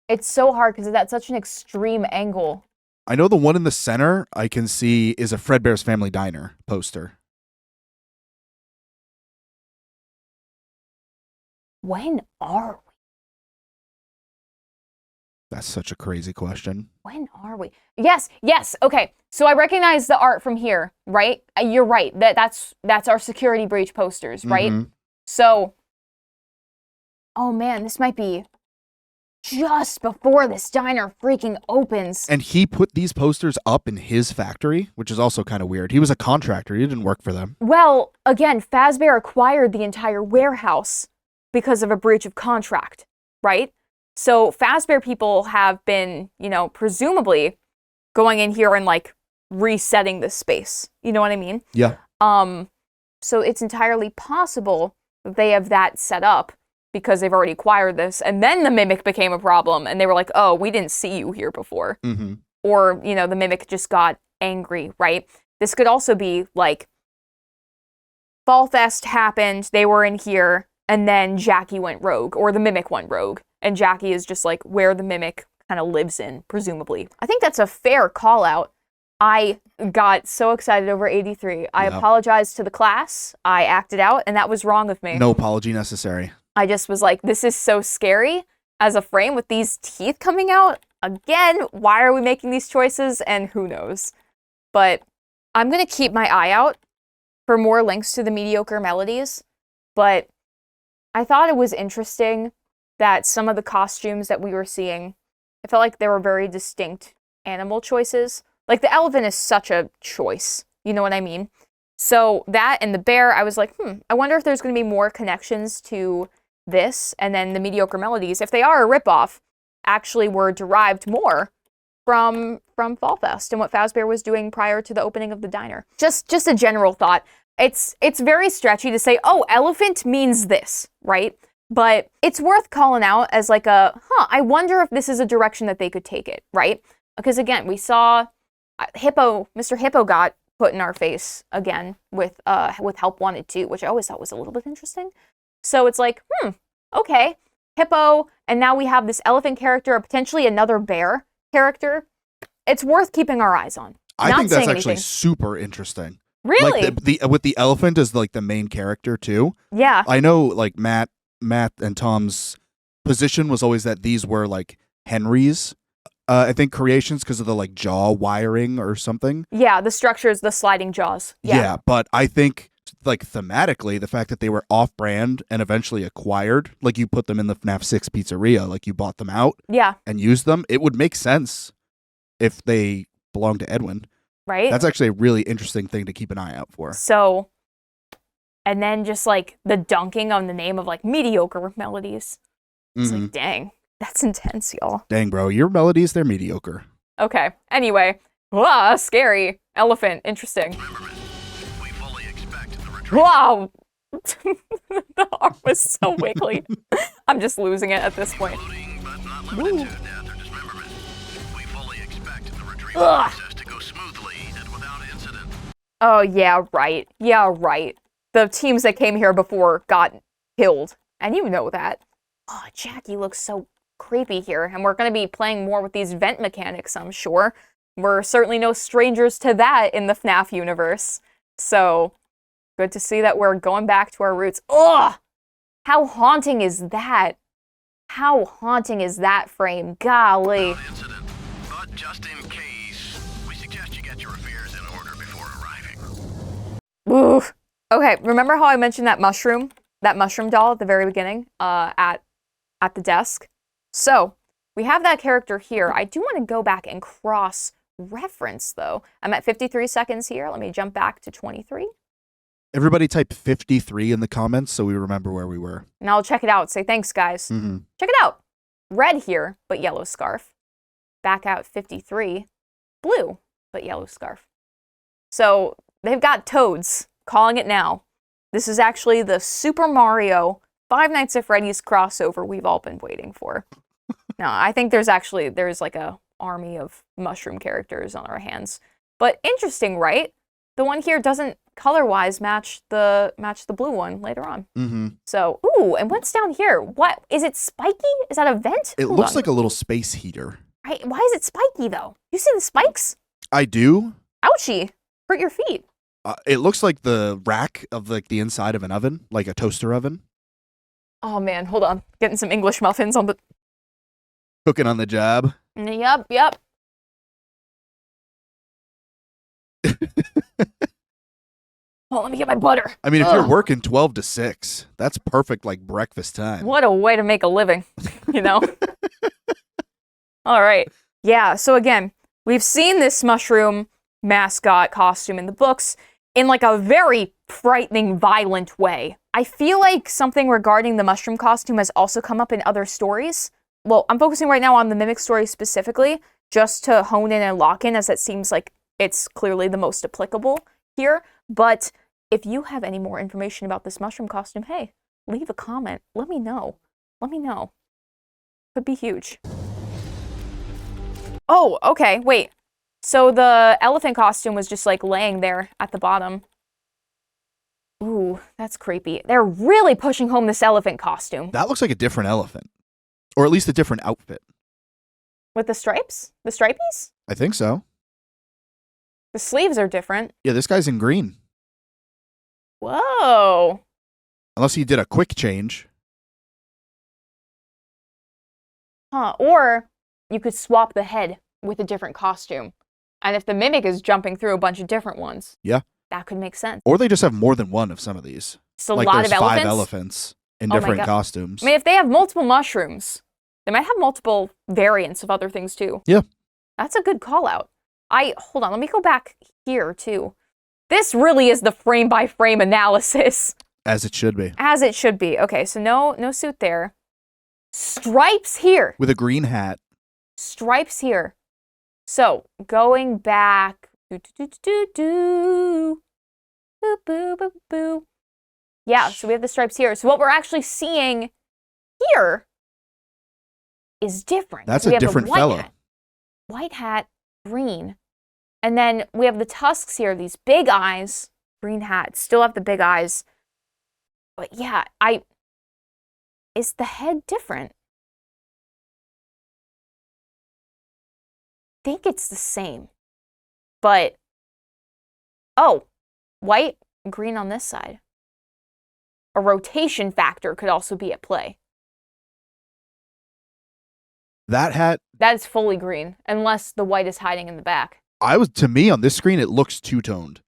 [SPEAKER 1] It's so hard because it's at such an extreme angle.
[SPEAKER 3] I know the one in the center I can see is a Fredbear's Family Diner poster.
[SPEAKER 1] When are we?
[SPEAKER 3] That's such a crazy question.
[SPEAKER 1] When are we? Yes. Okay. So I recognize the art from here, right? You're right. That's our security breach posters, right?
[SPEAKER 3] Mhm.
[SPEAKER 1] So, oh man, this might be just before this diner freaking opens.
[SPEAKER 3] And he put these posters up in his factory, which is also kind of weird. He was a contractor. He didn't work for them.
[SPEAKER 1] Well, again, Fazbear acquired the entire warehouse because of a breach of contract, right? So Fazbear people have been, presumably going in here and like resetting this space. You know what I mean?
[SPEAKER 3] Yeah.
[SPEAKER 1] So it's entirely possible that they have that set up because they've already acquired this, and then the Mimic became a problem, and they were like, oh, we didn't see you here before.
[SPEAKER 3] Mm-hmm.
[SPEAKER 1] Or, the Mimic just got angry, right? This could also be like, Fall Fest happened, they were in here, and then Jackie went rogue, or the Mimic went rogue, and Jackie is just like where the Mimic kind of lives in, presumably. I think that's a fair call out. I got so excited over 83. I apologized to the class, I acted out, and that was wrong of me.
[SPEAKER 3] No apology necessary.
[SPEAKER 1] I just was like, this is so scary as a frame with these teeth coming out. Again, why are we making these choices? And who knows? But I'm going to keep my eye out for more links to the mediocre melodies. But I thought it was interesting that some of the costumes that we were seeing, I felt like there were very distinct animal choices. Like the elephant is such a choice. You know what I mean? So that and the bear, I was like, I wonder if there's going to be more connections to this, and then the mediocre melodies, if they are a ripoff, actually were derived more from Fall Fest and what Fazbear was doing prior to the opening of the diner. Just a general thought. It's very stretchy to say, oh, elephant means this, right? But it's worth calling out as like I wonder if this is a direction that they could take it, right? Because again, we saw Mr. Hippo got put in our face again with Help Wanted 2, which I always thought was a little bit interesting. So it's like, okay, Hippo, and now we have this elephant character, or potentially another bear character. It's worth keeping our eyes on.
[SPEAKER 3] I think that's actually super interesting.
[SPEAKER 1] Really?
[SPEAKER 3] Like with the elephant as like the main character too.
[SPEAKER 1] Yeah.
[SPEAKER 3] I know like Matt and Tom's position was always that these were like Henry's, I think, creations because of the like jaw wiring or something.
[SPEAKER 1] Yeah, the structures, the sliding jaws.
[SPEAKER 3] Yeah, but I think like thematically, the fact that they were off-brand and eventually acquired, like you put them in the FNAF 6 pizzeria, like you bought them out and used them, it would make sense if they belonged to Edwin.
[SPEAKER 1] Right?
[SPEAKER 3] That's actually a really interesting thing to keep an eye out for.
[SPEAKER 1] So, and then just like the dunking on the name of like mediocre melodies. It's like, dang, that's intense, y'all.
[SPEAKER 3] Dang, bro, your melodies, they're mediocre.
[SPEAKER 1] Okay, anyway. Scary. Elephant, interesting. Wow! The arm was so wiggly. I'm just losing it at this point. Ugh. Oh, yeah, right. Yeah, right. The teams that came here before got killed. And you know that. Oh, Jackie looks so creepy here. And we're going to be playing more with these vent mechanics, I'm sure. We're certainly no strangers to that in the FNAF universe. So, good to see that we're going back to our roots. Ugh! How haunting is that? How haunting is that frame? Golly.
[SPEAKER 2] But just in case, we suggest you get your affairs in order before arriving.
[SPEAKER 1] Oof. Okay, remember how I mentioned that mushroom doll at the very beginning, at the desk? So, we have that character here. I do want to go back and cross-reference, though. I'm at 53 seconds here. Let me jump back to 23.
[SPEAKER 3] Everybody type 53 in the comments so we remember where we were.
[SPEAKER 1] And I'll check it out. Say thanks, guys. Check it out. Red here, but yellow scarf. Back out 53. Blue, but yellow scarf. So they've got toads. Calling it now. This is actually the Super Mario Five Nights at Freddy's crossover we've all been waiting for. Now, I think there's like a army of mushroom characters on our hands. But interesting, right? The one here doesn't color-wise match the blue one later on. So, ooh, and what's down here? What? Is it spiky? Is that a vent?
[SPEAKER 3] It looks like a little space heater.
[SPEAKER 1] Why is it spiky, though? You see the spikes?
[SPEAKER 3] I do.
[SPEAKER 1] Ouchie. Hurt your feet.
[SPEAKER 3] It looks like the rack of like the inside of an oven, like a toaster oven.
[SPEAKER 1] Oh, man. Hold on. Getting some English muffins on the...
[SPEAKER 3] Cooking on the job.
[SPEAKER 1] Yep. Oh, let me get my butter.
[SPEAKER 3] I mean, if you're working 12 to 6, that's perfect, like, breakfast time.
[SPEAKER 1] What a way to make a living, you know? All right. Yeah, so again, we've seen this mushroom mascot costume in the books in, like, a very frightening, violent way. I feel like something regarding the mushroom costume has also come up in other stories. Well, I'm focusing right now on the Mimic story specifically, just to hone in and lock in, as it seems like it's clearly the most applicable here. But if you have any more information about this mushroom costume, hey, leave a comment. Let me know. Could be huge. Oh, okay, wait. So the elephant costume was just like laying there at the bottom. Ooh, that's creepy. They're really pushing home this elephant costume.
[SPEAKER 3] That looks like a different elephant. Or at least a different outfit.
[SPEAKER 1] With the stripes? The stripies?
[SPEAKER 3] I think so.
[SPEAKER 1] The sleeves are different.
[SPEAKER 3] Yeah, this guy's in green.
[SPEAKER 1] Whoa.
[SPEAKER 3] Unless he did a quick change.
[SPEAKER 1] Huh, or you could swap the head with a different costume. And if the Mimic is jumping through a bunch of different ones,
[SPEAKER 3] yeah,
[SPEAKER 1] that could make sense.
[SPEAKER 3] Or they just have more than one of some of these.
[SPEAKER 1] It's a lot of elephants?
[SPEAKER 3] 5 elephants in different costumes.
[SPEAKER 1] I mean, if they have multiple mushrooms, they might have multiple variants of other things too.
[SPEAKER 3] Yeah.
[SPEAKER 1] That's a good call out. Hold on, let me go back here too. This really is the frame by frame analysis.
[SPEAKER 3] As it should be.
[SPEAKER 1] As it should be. Okay, so no suit there. Stripes here.
[SPEAKER 3] With a green hat.
[SPEAKER 1] Stripes here. So, going back. Boo. Yeah, so we have the stripes here. So what we're actually seeing here is different.
[SPEAKER 3] That's
[SPEAKER 1] we
[SPEAKER 3] a different fellow.
[SPEAKER 1] White hat, green. And then we have the tusks here, these big eyes, green hat, still have the big eyes. But yeah, is the head different? I think it's the same. But, white, green on this side. A rotation factor could also be at play.
[SPEAKER 3] That hat...
[SPEAKER 1] That is fully green, unless the white is hiding in the back.
[SPEAKER 3] To me, on this screen, it looks two-toned.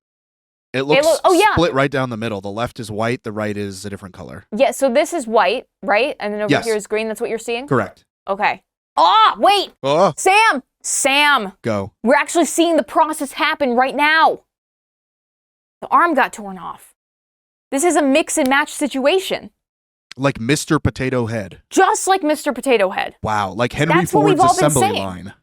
[SPEAKER 3] It looks split right down the middle. The left is white, the right is a different color.
[SPEAKER 1] Yeah, so this is white, right? And then over here is green. That's what you're seeing?
[SPEAKER 3] Correct.
[SPEAKER 1] Okay. Oh, wait!
[SPEAKER 3] Oh.
[SPEAKER 1] Sam!
[SPEAKER 3] Go.
[SPEAKER 1] We're actually seeing the process happen right now. The arm got torn off. This is a mix and match situation.
[SPEAKER 3] Like Mr. Potato Head.
[SPEAKER 1] Just like Mr. Potato Head.
[SPEAKER 3] Wow, like Henry Ford's assembly line.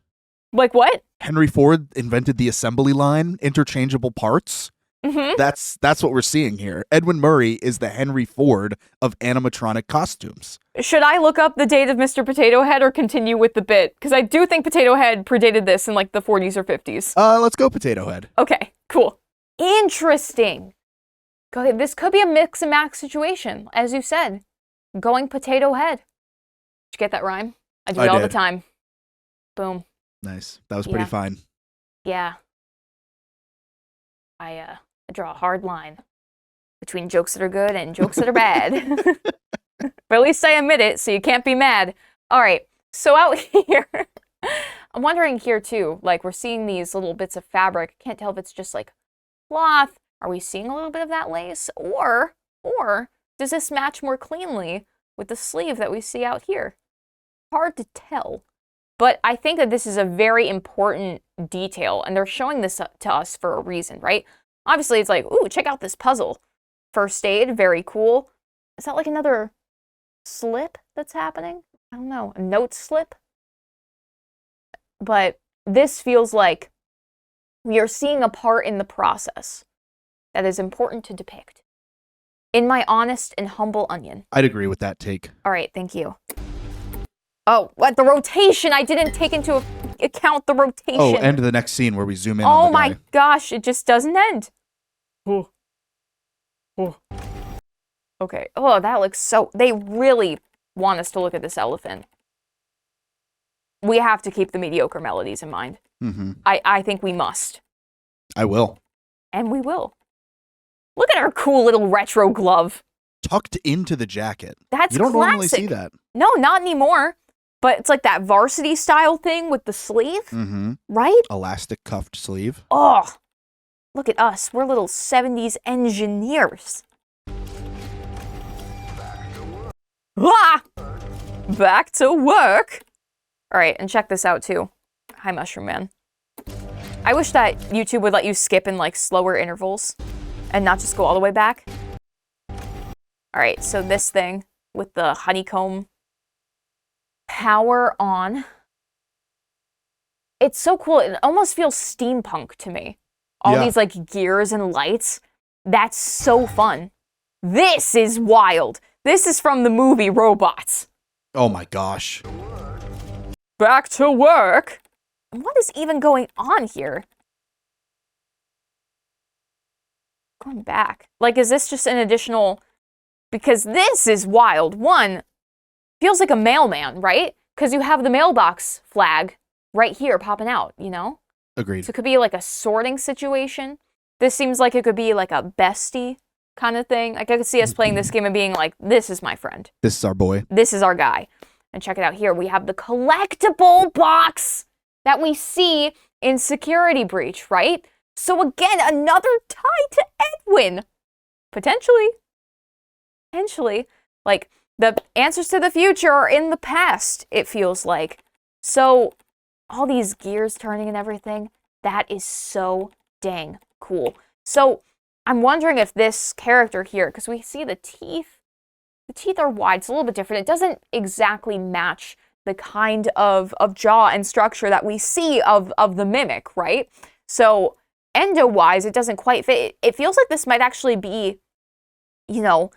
[SPEAKER 1] Like what?
[SPEAKER 3] Henry Ford invented the assembly line, interchangeable parts.
[SPEAKER 1] Mm-hmm.
[SPEAKER 3] That's what we're seeing here. Edwin Murray is the Henry Ford of animatronic costumes.
[SPEAKER 1] Should I look up the date of Mr. Potato Head or continue with the bit? Because I do think Potato Head predated this in like the 40s or 50s.
[SPEAKER 3] Let's go Potato Head.
[SPEAKER 1] Okay, cool. Interesting. Okay, this could be a mix and match situation, as you said. Going Potato Head. Did you get that rhyme? I do it all the time. Boom.
[SPEAKER 3] Nice. That was pretty fine.
[SPEAKER 1] Yeah. I draw a hard line between jokes that are good and jokes that are bad. But at least I admit it, so you can't be mad. All right, so out here, I'm wondering here too, like we're seeing these little bits of fabric. Can't tell if it's just like cloth. Are we seeing a little bit of that lace? Or does this match more cleanly with the sleeve that we see out here? Hard to tell. But I think that this is a very important detail, and they're showing this to us for a reason, right? Obviously, it's like, ooh, check out this puzzle. First aid, very cool. Is that like another slip that's happening? I don't know, a note slip? But this feels like we are seeing a part in the process that is important to depict. In my honest and humble onion.
[SPEAKER 3] I'd agree with that take.
[SPEAKER 1] All right, thank you. Oh, what? The rotation! I didn't take into account the rotation.
[SPEAKER 3] Oh, and the next scene where we zoom in on the guy.
[SPEAKER 1] Oh my gosh, it just doesn't end. Oh. Okay. Oh, that looks so... They really want us to look at this elephant. we have to keep the mediocre melodies in mind.
[SPEAKER 3] Mm-hmm.
[SPEAKER 1] I think we must.
[SPEAKER 3] I will.
[SPEAKER 1] And we will. Look at our cool little retro glove.
[SPEAKER 3] Tucked into the jacket.
[SPEAKER 1] That's
[SPEAKER 3] You don't
[SPEAKER 1] classic.
[SPEAKER 3] normally see that.
[SPEAKER 1] No, not anymore. But it's like that varsity style thing with the sleeve, right?
[SPEAKER 3] Elastic cuffed sleeve.
[SPEAKER 1] Oh, look at us. We're little 70s engineers. Ah! Back to work. All right, and check this out too. Hi, Mushroom Man. I wish that YouTube would let you skip in like slower intervals and not just go all the way back. All right, so this thing with the honeycomb power on. It's so cool. It almost feels steampunk to me. All these like gears and lights. That's so fun. This is wild. This is from the movie Robots.
[SPEAKER 3] Oh my gosh.
[SPEAKER 1] Back to work. What is even going on here? Going back. Like, is this just an additional... Because this is wild. One, feels like a mailman, right? Because you have the mailbox flag right here popping out, you know?
[SPEAKER 3] Agreed.
[SPEAKER 1] So it could be like a sorting situation. This seems like it could be like a bestie kind of thing. Like I could see us playing this game and being like, this is my friend.
[SPEAKER 3] This is our boy.
[SPEAKER 1] This is our guy. And check it out here. We have the collectible box that we see in Security Breach, right? So again, another tie to Edwin. Potentially. Like, the answers to the future are in the past, it feels like. So, all these gears turning and everything, that is so dang cool. So, I'm wondering if this character here, because we see the teeth are wide, it's a little bit different. It doesn't exactly match the kind of jaw and structure that we see of the Mimic, right? So, endo-wise, it doesn't quite fit. It feels like this might actually be, you know,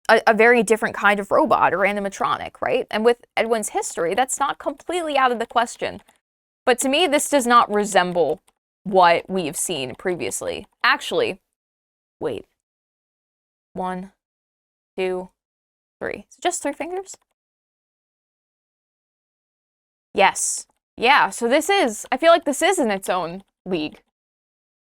[SPEAKER 1] a very different kind of robot or animatronic, right? And with Edwin's history, that's not completely out of the question. But to me, this does not resemble what we've seen previously. Actually, wait. 1, 2, 3. So just 3 fingers? Yes. Yeah, so I feel like this is in its own league.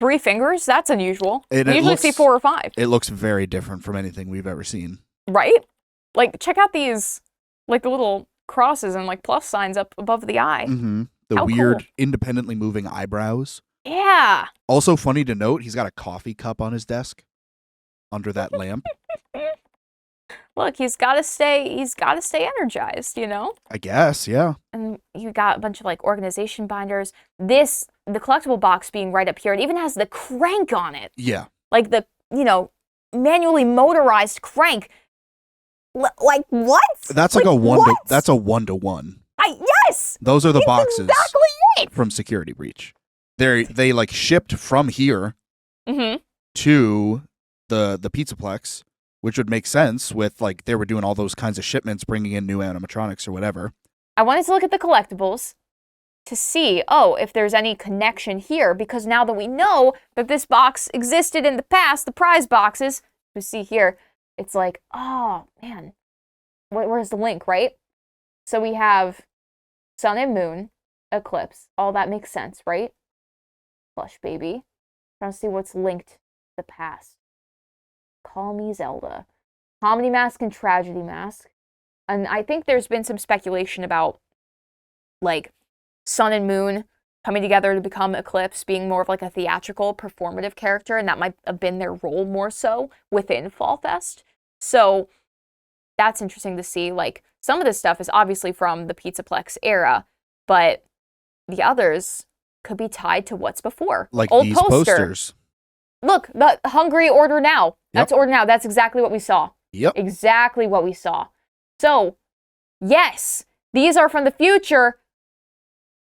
[SPEAKER 1] 3 fingers? That's unusual. We usually see 4 or 5.
[SPEAKER 3] It looks very different from anything we've ever seen.
[SPEAKER 1] Right? Like, check out these, like, the little crosses and, like, plus signs up above the eye.
[SPEAKER 3] Mm-hmm. The
[SPEAKER 1] How
[SPEAKER 3] weird,
[SPEAKER 1] cool.
[SPEAKER 3] independently moving eyebrows.
[SPEAKER 1] Yeah.
[SPEAKER 3] Also funny to note, he's got a coffee cup on his desk under that lamp.
[SPEAKER 1] Look, he's got to stay energized, you know?
[SPEAKER 3] I guess, yeah.
[SPEAKER 1] And you got a bunch of, like, organization binders. The collectible box being right up here, it even has the crank on it.
[SPEAKER 3] Yeah.
[SPEAKER 1] Like the, you know, manually motorized crank. Like what?
[SPEAKER 3] That's like a one. That's a 1-to-1.
[SPEAKER 1] Yes.
[SPEAKER 3] Those are the boxes
[SPEAKER 1] exactly it.
[SPEAKER 3] from Security Breach. They like shipped from here to the Pizzaplex, which would make sense with like they were doing all those kinds of shipments, bringing in new animatronics or whatever.
[SPEAKER 1] I wanted to look at the collectibles to see, if there's any connection here, because now that we know that this box existed in the past, the prize boxes we see here. It's like, oh, man, where's the link, right? So we have Sun and Moon, Eclipse. All that makes sense, right? Plush Baby. Trying to see what's linked to the past. Call Me Zelda. Comedy Mask and Tragedy Mask. And I think there's been some speculation about, like, Sun and Moon coming together to become Eclipse, being more of like a theatrical, performative character, and that might have been their role more so within Fall Fest. So that's interesting to see. Like, some of this stuff is obviously from the Pizzaplex era, but the others could be tied to what's before.
[SPEAKER 3] Like
[SPEAKER 1] Old
[SPEAKER 3] these
[SPEAKER 1] poster.
[SPEAKER 3] posters.
[SPEAKER 1] Look, the Hungry Order Now. That's Order Now. That's exactly what we saw.
[SPEAKER 3] Yep.
[SPEAKER 1] Exactly what we saw. So, yes, these are from the future,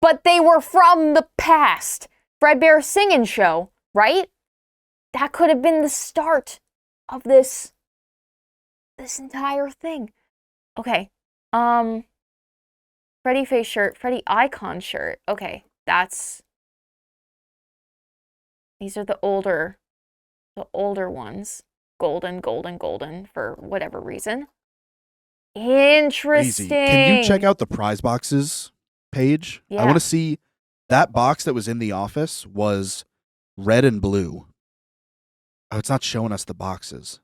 [SPEAKER 1] but they were from the past. Fredbear's Singing Show, right? That could have been the start of this entire thing. Okay. Freddy face shirt, Freddy icon shirt. Okay, these are the older ones. Golden for whatever reason. Interesting.
[SPEAKER 3] Crazy. Can you check out the prize boxes page.
[SPEAKER 1] Yeah.
[SPEAKER 3] I want to see that box that was in the office was red and blue. Oh, it's not showing us the boxes.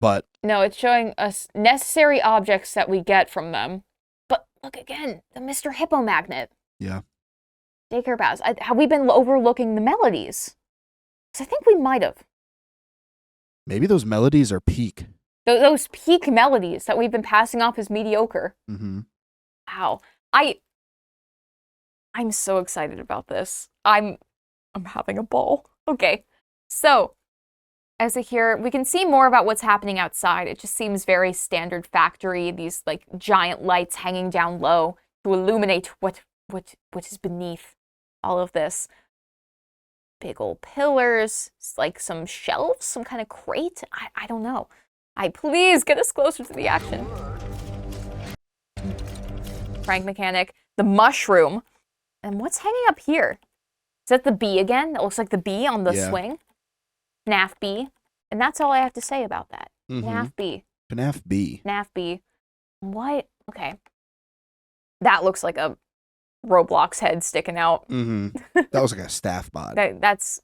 [SPEAKER 3] But
[SPEAKER 1] no, it's showing us necessary objects that we get from them. But look again, the Mr. Hippo magnet.
[SPEAKER 3] Yeah.
[SPEAKER 1] Daycare baths. Have we been overlooking the melodies? Because I think we might have.
[SPEAKER 3] Maybe those melodies are peak.
[SPEAKER 1] Those peak melodies that we've been passing off as mediocre.
[SPEAKER 3] Mm-hmm.
[SPEAKER 1] Wow. I'm so excited about this. I'm having a ball. Okay. So, as I hear, we can see more about what's happening outside. It just seems very standard factory. These like giant lights hanging down low to illuminate what is beneath all of this. Big old pillars, like some shelves, some kind of crate. I don't know. Please get us closer to the action. Prank mechanic, the mushroom. And what's hanging up here? Is that the bee again? That looks like the bee on the swing. FNAF bee. And that's all I have to say about that. FNAF bee.
[SPEAKER 3] FNAF bee.
[SPEAKER 1] FNAF bee. What? Okay. That looks like a Roblox head sticking out.
[SPEAKER 3] Mm-hmm. That was like a staff bot.
[SPEAKER 1] That's...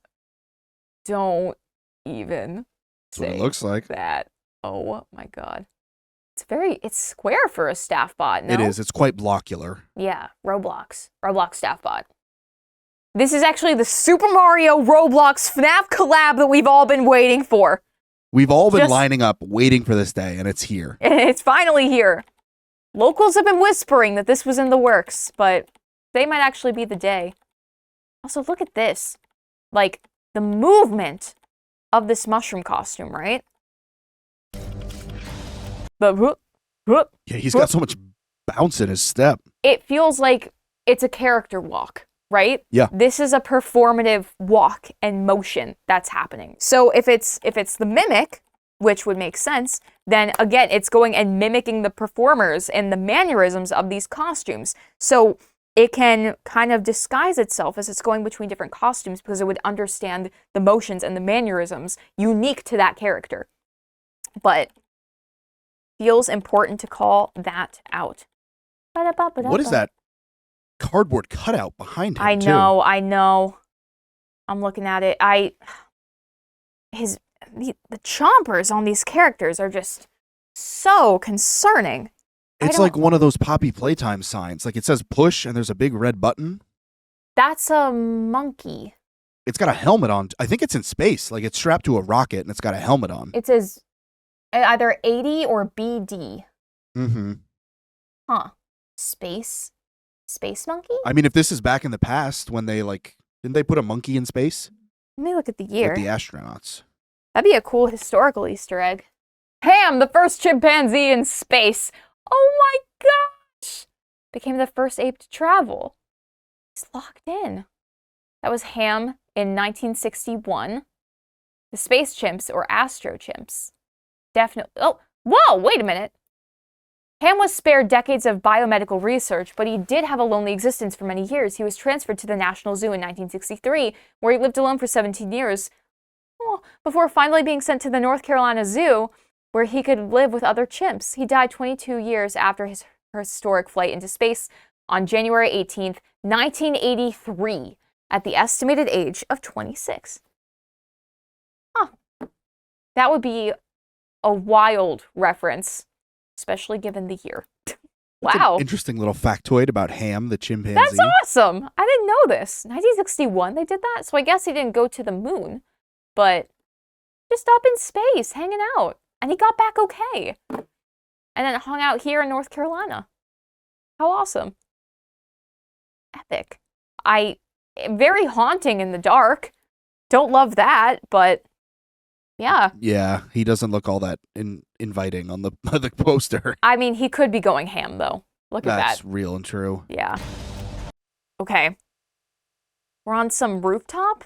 [SPEAKER 1] Don't even
[SPEAKER 3] That's what
[SPEAKER 1] say
[SPEAKER 3] it looks like.
[SPEAKER 1] that. Oh my god. It's square for a staff bot, no?
[SPEAKER 3] It is. It's quite blockular.
[SPEAKER 1] Yeah, Roblox staff bot. This is actually the Super Mario Roblox FNAF collab that we've all been waiting for.
[SPEAKER 3] We've all been lining up, waiting for this day, and it's here.
[SPEAKER 1] It's finally here. Locals have been whispering that this was in the works, but they might actually be the day. Also, look at this. Like, the movement of this mushroom costume, right?
[SPEAKER 3] Yeah, he's got so much bounce in his step.
[SPEAKER 1] It feels like it's a character walk, right?
[SPEAKER 3] Yeah.
[SPEAKER 1] This is a performative walk and motion that's happening. So if it's the mimic, which would make sense, then again, it's going and mimicking the performers and the mannerisms of these costumes. So it can kind of disguise itself as it's going between different costumes because it would understand the motions and the mannerisms unique to that character. But feels important to call that out.
[SPEAKER 3] What is that cardboard cutout behind him?
[SPEAKER 1] I know. I'm looking at it. The chompers on these characters are just so concerning.
[SPEAKER 3] It's like one of those Poppy Playtime signs. Like it says push and there's a big red button.
[SPEAKER 1] That's a monkey.
[SPEAKER 3] It's got a helmet on. I think it's in space. Like it's strapped to a rocket and it's got a helmet on.
[SPEAKER 1] It says either 80 or BD.
[SPEAKER 3] Mm-hmm.
[SPEAKER 1] Huh. Space monkey?
[SPEAKER 3] I mean, if this is back in the past when they didn't they put a monkey in space?
[SPEAKER 1] Let me look at the year.
[SPEAKER 3] Like the astronauts.
[SPEAKER 1] That'd be a cool historical Easter egg. Ham, the first chimpanzee in space. Oh my gosh! Became the first ape to travel. He's locked in. That was Ham in 1961. The space chimps or astro chimps. Definitely. Oh, whoa, wait a minute. Ham was spared decades of biomedical research, but he did have a lonely existence for many years. He was transferred to the National Zoo in 1963, where he lived alone for 17 years, before finally being sent to the North Carolina Zoo, where he could live with other chimps. He died 22 years after his historic flight into space on January 18th, 1983, at the estimated age of 26. Huh. That would be a wild reference, especially given the year. Wow.
[SPEAKER 3] Interesting little factoid about Ham, the chimpanzee.
[SPEAKER 1] That's awesome. I didn't know this. 1961, they did that? So I guess he didn't go to the moon, but just up in space, hanging out. And he got back okay. And then hung out here in North Carolina. How awesome. Epic. Very haunting in the dark. Don't love that, but yeah.
[SPEAKER 3] Yeah, he doesn't look all that inviting on the poster.
[SPEAKER 1] I mean, he could be going ham, though. Look at that.
[SPEAKER 3] That's real and true.
[SPEAKER 1] Yeah. Okay. We're on some rooftop.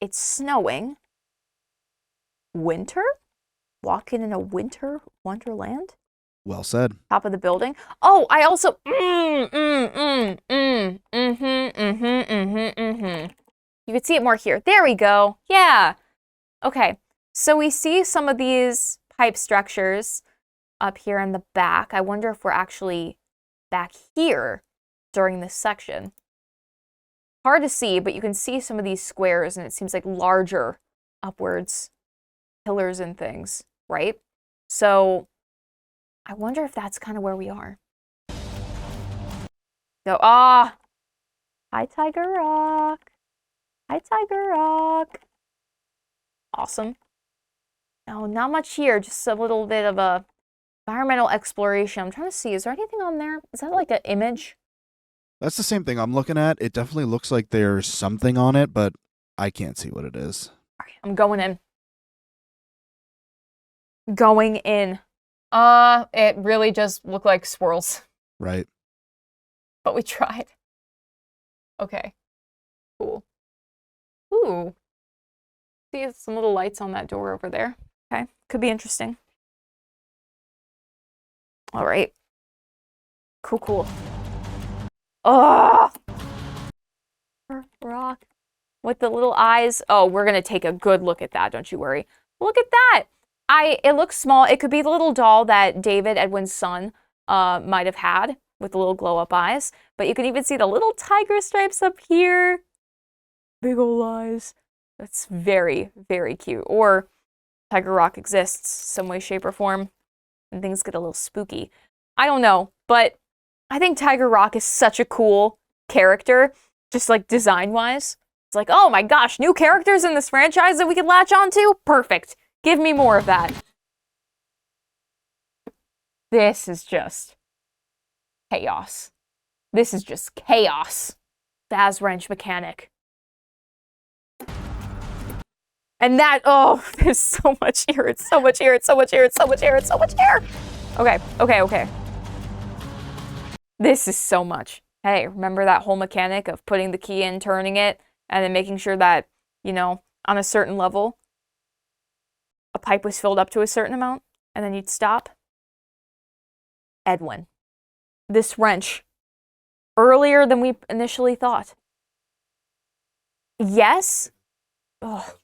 [SPEAKER 1] It's snowing. Winter? Walking in a winter wonderland?
[SPEAKER 3] Well said.
[SPEAKER 1] Top of the building. Oh, I also... You could see it more here. There we go. Yeah. Okay. So we see some of these pipe structures up here in the back. I wonder if we're actually back here during this section. Hard to see, but you can see some of these squares, and it seems like larger upwards pillars and things, right? So I wonder if that's kind of where we are. So, hi, Tiger Rock. Hi, Tiger Rock. Awesome. No, not much here. Just a little bit of a environmental exploration. I'm trying to see. Is there anything on there? Is that like an image?
[SPEAKER 3] That's the same thing I'm looking at. It definitely looks like there's something on it, but I can't see what it is.
[SPEAKER 1] All right, I'm going in. Going in. It really just looked like swirls.
[SPEAKER 3] Right.
[SPEAKER 1] But we tried. Okay. Cool. Ooh. See some little lights on that door over there. Okay. Could be interesting. All right. Cool. Oh! Rock. With the little eyes. Oh, we're going to take a good look at that. Don't you worry. Look at that. It looks small. It could be the little doll that David, Edwin's son, might have had with the little glow-up eyes. But you can even see the little tiger stripes up here. Big ol' eyes. That's very, very cute. Or Tiger Rock exists some way, shape, or form, and things get a little spooky. I don't know, but I think Tiger Rock is such a cool character, just like design-wise. It's like, oh my gosh, new characters in this franchise that we could latch onto? Perfect. Give me more of that. This is just chaos. This is just chaos. Baz wrench mechanic. And that, oh, there's so much here. It's so much here. It's so much here. It's so much here. It's so much here. Okay. This is so much. Hey, remember that whole mechanic of putting the key in, turning it, and then making sure that, you know, on a certain level, a pipe was filled up to a certain amount, and then you'd stop? Edwin. This wrench. Earlier than we initially thought. Yes? Oh,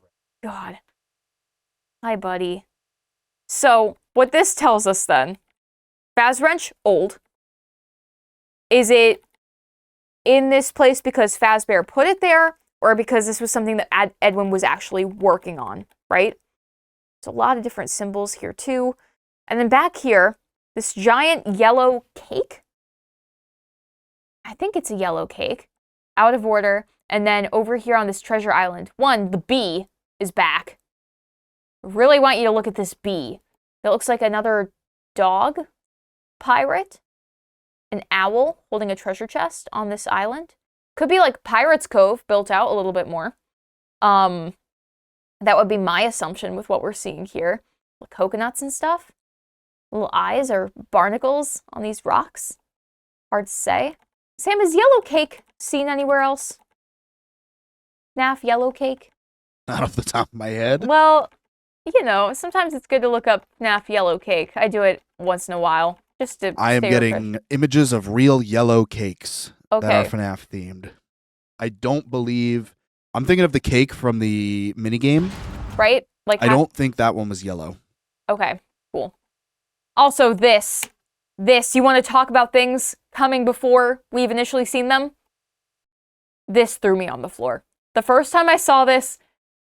[SPEAKER 1] God. Hi, buddy. So, what this tells us then, Baz wrench, old. Is it in this place because Fazbear put it there, or because this was something that Edwin was actually working on, right? There's a lot of different symbols here, too. And then back here, this giant yellow cake. I think it's a yellow cake. Out of order. And then over here on this treasure island, the bee is back. Really want you to look at this bee. It looks like another dog pirate. An owl holding a treasure chest on this island. Could be like Pirate's Cove built out a little bit more. That would be my assumption with what we're seeing here. Like coconuts and stuff. Little eyes or barnacles on these rocks. Hard to say. Sam, is yellow cake seen anywhere else? FNAF yellow cake?
[SPEAKER 3] Not off the top of my head.
[SPEAKER 1] Well, you know, sometimes it's good to look up FNAF yellow cake. I do it once in a while. Just to
[SPEAKER 3] I am getting images of real yellow cakes that are
[SPEAKER 1] Okay.
[SPEAKER 3] FNAF themed. I don't believe... I'm thinking of the cake from the minigame.
[SPEAKER 1] Right? Like
[SPEAKER 3] I don't think that one was yellow.
[SPEAKER 1] Okay, cool. Also, this. You want to talk about things coming before we've initially seen them? This threw me on the floor. The first time I saw this,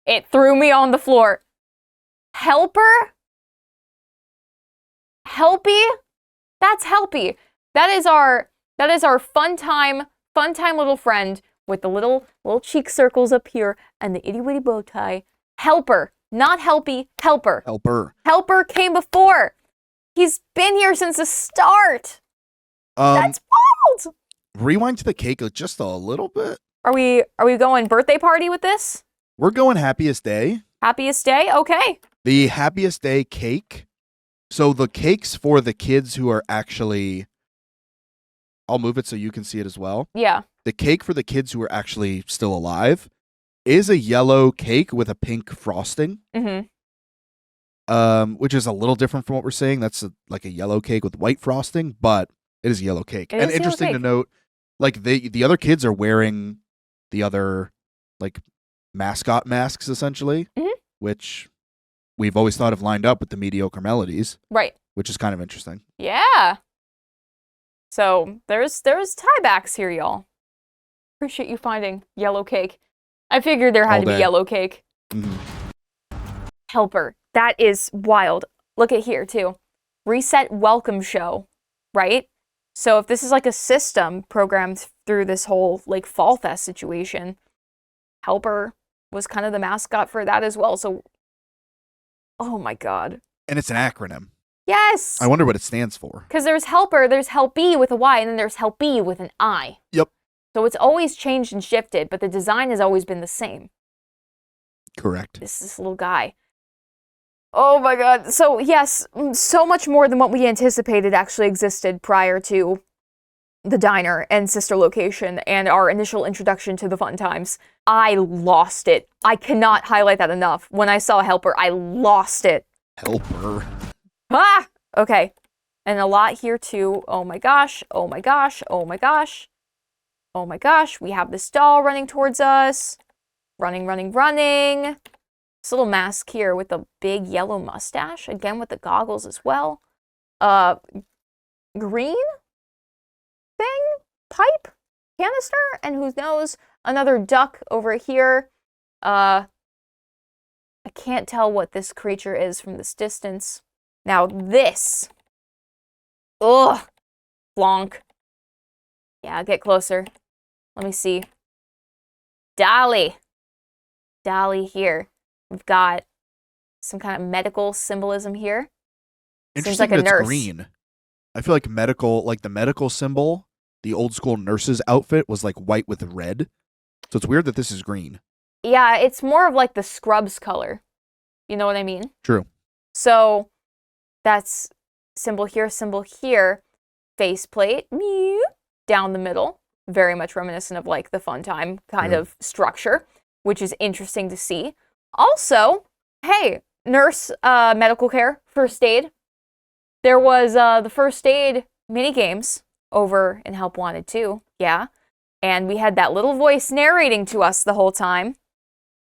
[SPEAKER 1] it threw me on the floor. Helper? Helpy? That's Helpy. That is our fun time little friend with the little cheek circles up here and the itty bitty bow tie. Helper, not Helpy, Helper. Helper came before. He's been here since the start. That's wild.
[SPEAKER 3] Rewind to the cake just a little bit.
[SPEAKER 1] Are we going birthday party with this?
[SPEAKER 3] We're going happiest day.
[SPEAKER 1] Happiest day? Okay.
[SPEAKER 3] The happiest day cake. So the cakes for the kids who are actually... I'll move it so you can see it as well.
[SPEAKER 1] Yeah.
[SPEAKER 3] The cake for the kids who are actually still alive is a yellow cake with a pink frosting.
[SPEAKER 1] Mm-hmm.
[SPEAKER 3] Which is a little different from what we're saying. That's like a yellow cake with white frosting, but it is a yellow cake. And interesting to note, like the other kids are wearing the other like mascot masks essentially, which we've always thought have lined up with the mediocre melodies.
[SPEAKER 1] Right.
[SPEAKER 3] Which is kind of interesting.
[SPEAKER 1] Yeah. So there's tiebacks here, y'all. Appreciate you finding yellow cake. I figured there had to be yellow cake. Helper. That is wild. Look at here, too. Reset welcome show, right? So if this is like a system programmed through this whole like Fall Fest situation, Helper was kind of the mascot for that as well. So, oh my God.
[SPEAKER 3] And it's an acronym.
[SPEAKER 1] Yes.
[SPEAKER 3] I wonder what it stands for.
[SPEAKER 1] Because there's Helper, there's Helpy with a Y, and then there's Helpy with an I.
[SPEAKER 3] Yep.
[SPEAKER 1] So it's always changed and shifted, but the design has always been the same.
[SPEAKER 3] Correct.
[SPEAKER 1] This little guy. Oh my God. So yes, so much more than what we anticipated actually existed prior to the diner and sister location and our initial introduction to the fun times. I lost it. I cannot highlight that enough. When I saw Helper, I lost it.
[SPEAKER 3] Helper.
[SPEAKER 1] Ah! Okay. And a lot here too. Oh my gosh. Oh my gosh. Oh my gosh. Oh my gosh. We have this doll running towards us. Running, running, running. This little mask here with the big yellow mustache. Again with the goggles as well. Green thing? Pipe? Canister? And who knows? Another duck over here. I can't tell what this creature is from this distance. Now this. Ugh. Flonk. Yeah, get closer. Let me see. Dolly. Dolly here. We've got some kind of medical symbolism here. Seems like a nurse.
[SPEAKER 3] Green. I feel like medical, like the medical symbol, the old school nurse's outfit was like white with red. So it's weird that this is green.
[SPEAKER 1] Yeah, it's more of like the Scrubs color. You know what I mean?
[SPEAKER 3] True.
[SPEAKER 1] So that's symbol here, faceplate, down the middle. Very much reminiscent of like the Fun Time kind of structure, which is interesting to see. Also, hey, nurse, medical care, first aid. There was the first aid mini games over in Help Wanted 2, yeah. And we had that little voice narrating to us the whole time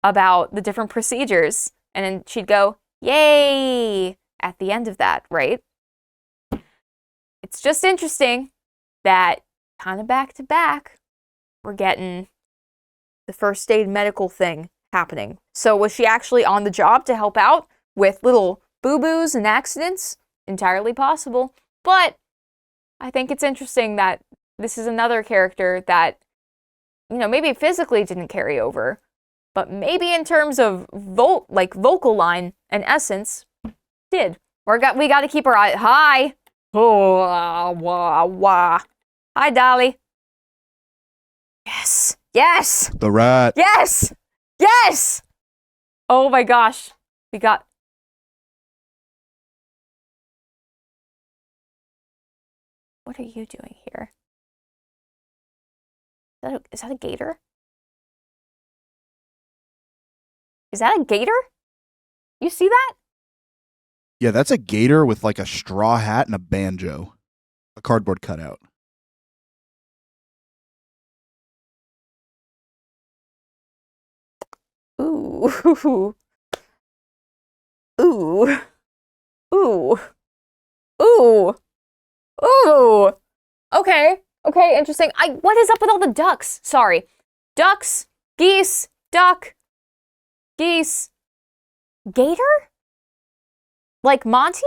[SPEAKER 1] about the different procedures. And then she'd go, yay, at the end of that, right? It's just interesting that kind of back to back, we're getting the first aid medical thing happening. So was she actually on the job to help out with little boo-boos and accidents? Entirely possible. But I think it's interesting that this is another character that, you know, maybe physically didn't carry over, but maybe in terms of vocal line and essence, did. We got to keep our eye. Hi. Oh, wah, wah. Hi, Dolly. Yes. Yes.
[SPEAKER 3] The rat.
[SPEAKER 1] Yes. Yes. Oh my gosh. We got. What are you doing here? Is that a gator? Is that a gator? You see that?
[SPEAKER 3] Yeah, that's a gator with like a straw hat and a banjo. A cardboard cutout.
[SPEAKER 1] Ooh. Ooh. Ooh. Ooh. Ooh. Okay. Okay, interesting. What is up with all the ducks? Sorry. Ducks, geese, duck, geese. Gator? Like Monty?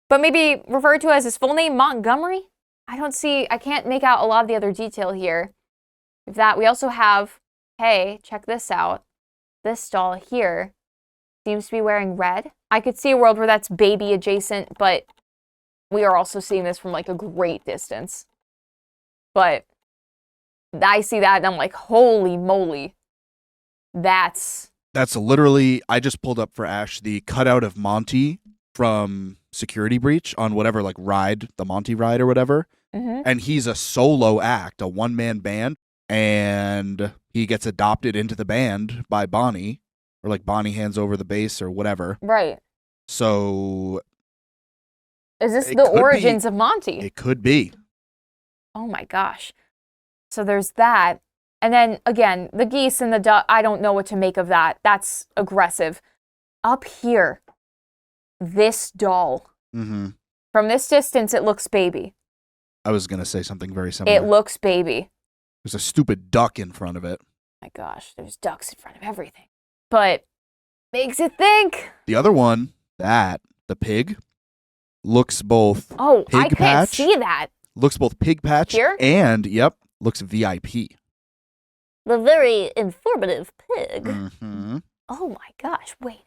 [SPEAKER 1] But maybe referred to as his full name, Montgomery? I can't make out a lot of the other detail here. We also have, hey, check this out. This doll here seems to be wearing red. I could see a world where that's baby adjacent, but we are also seeing this from like a great distance. But I see that and I'm like, holy moly. That's
[SPEAKER 3] literally, I just pulled up for Ash the cutout of Monty from Security Breach on whatever like ride, the Monty ride or whatever.
[SPEAKER 1] Mm-hmm.
[SPEAKER 3] And he's a solo act, a one-man band. And he gets adopted into the band by Bonnie, or like Bonnie hands over the bass or whatever.
[SPEAKER 1] Right.
[SPEAKER 3] So
[SPEAKER 1] is this the origins of Monty?
[SPEAKER 3] It could be.
[SPEAKER 1] Oh my gosh. So there's that. And then again, the geese and the duck, I don't know what to make of that. That's aggressive. Up here, this doll.
[SPEAKER 3] Mm-hmm.
[SPEAKER 1] From this distance, it looks baby.
[SPEAKER 3] I was going to say something very similar.
[SPEAKER 1] It looks baby.
[SPEAKER 3] There's a stupid duck in front of it.
[SPEAKER 1] My gosh, there's ducks in front of everything. But makes it think.
[SPEAKER 3] The other one, the pig, looks both
[SPEAKER 1] I can't see that.
[SPEAKER 3] Looks both pig patch
[SPEAKER 1] Here?
[SPEAKER 3] and, looks VIP.
[SPEAKER 1] The very informative pig.
[SPEAKER 3] Mm-hmm.
[SPEAKER 1] Oh my gosh, wait.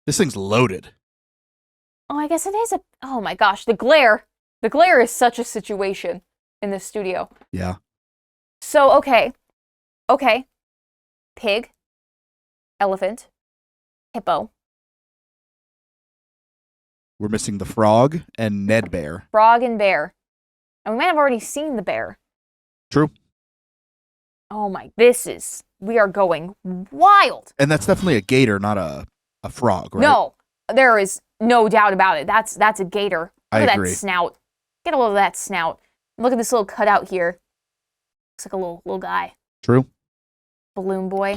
[SPEAKER 3] This thing's loaded.
[SPEAKER 1] Oh, I guess it is oh my gosh, the glare. The glare is such a situation in this studio.
[SPEAKER 3] Yeah.
[SPEAKER 1] So, okay. Pig, elephant, hippo.
[SPEAKER 3] We're missing the frog and Ned Bear.
[SPEAKER 1] Frog and bear. And we might have already seen the bear.
[SPEAKER 3] True.
[SPEAKER 1] Oh my, we are going wild.
[SPEAKER 3] And that's definitely a gator, not a frog, right?
[SPEAKER 1] No, there is no doubt about it. That's a gator. Look at
[SPEAKER 3] agree.
[SPEAKER 1] that snout. Get a load of that snout. Look at this little cutout here. Looks like a little guy.
[SPEAKER 3] True.
[SPEAKER 1] Balloon boy.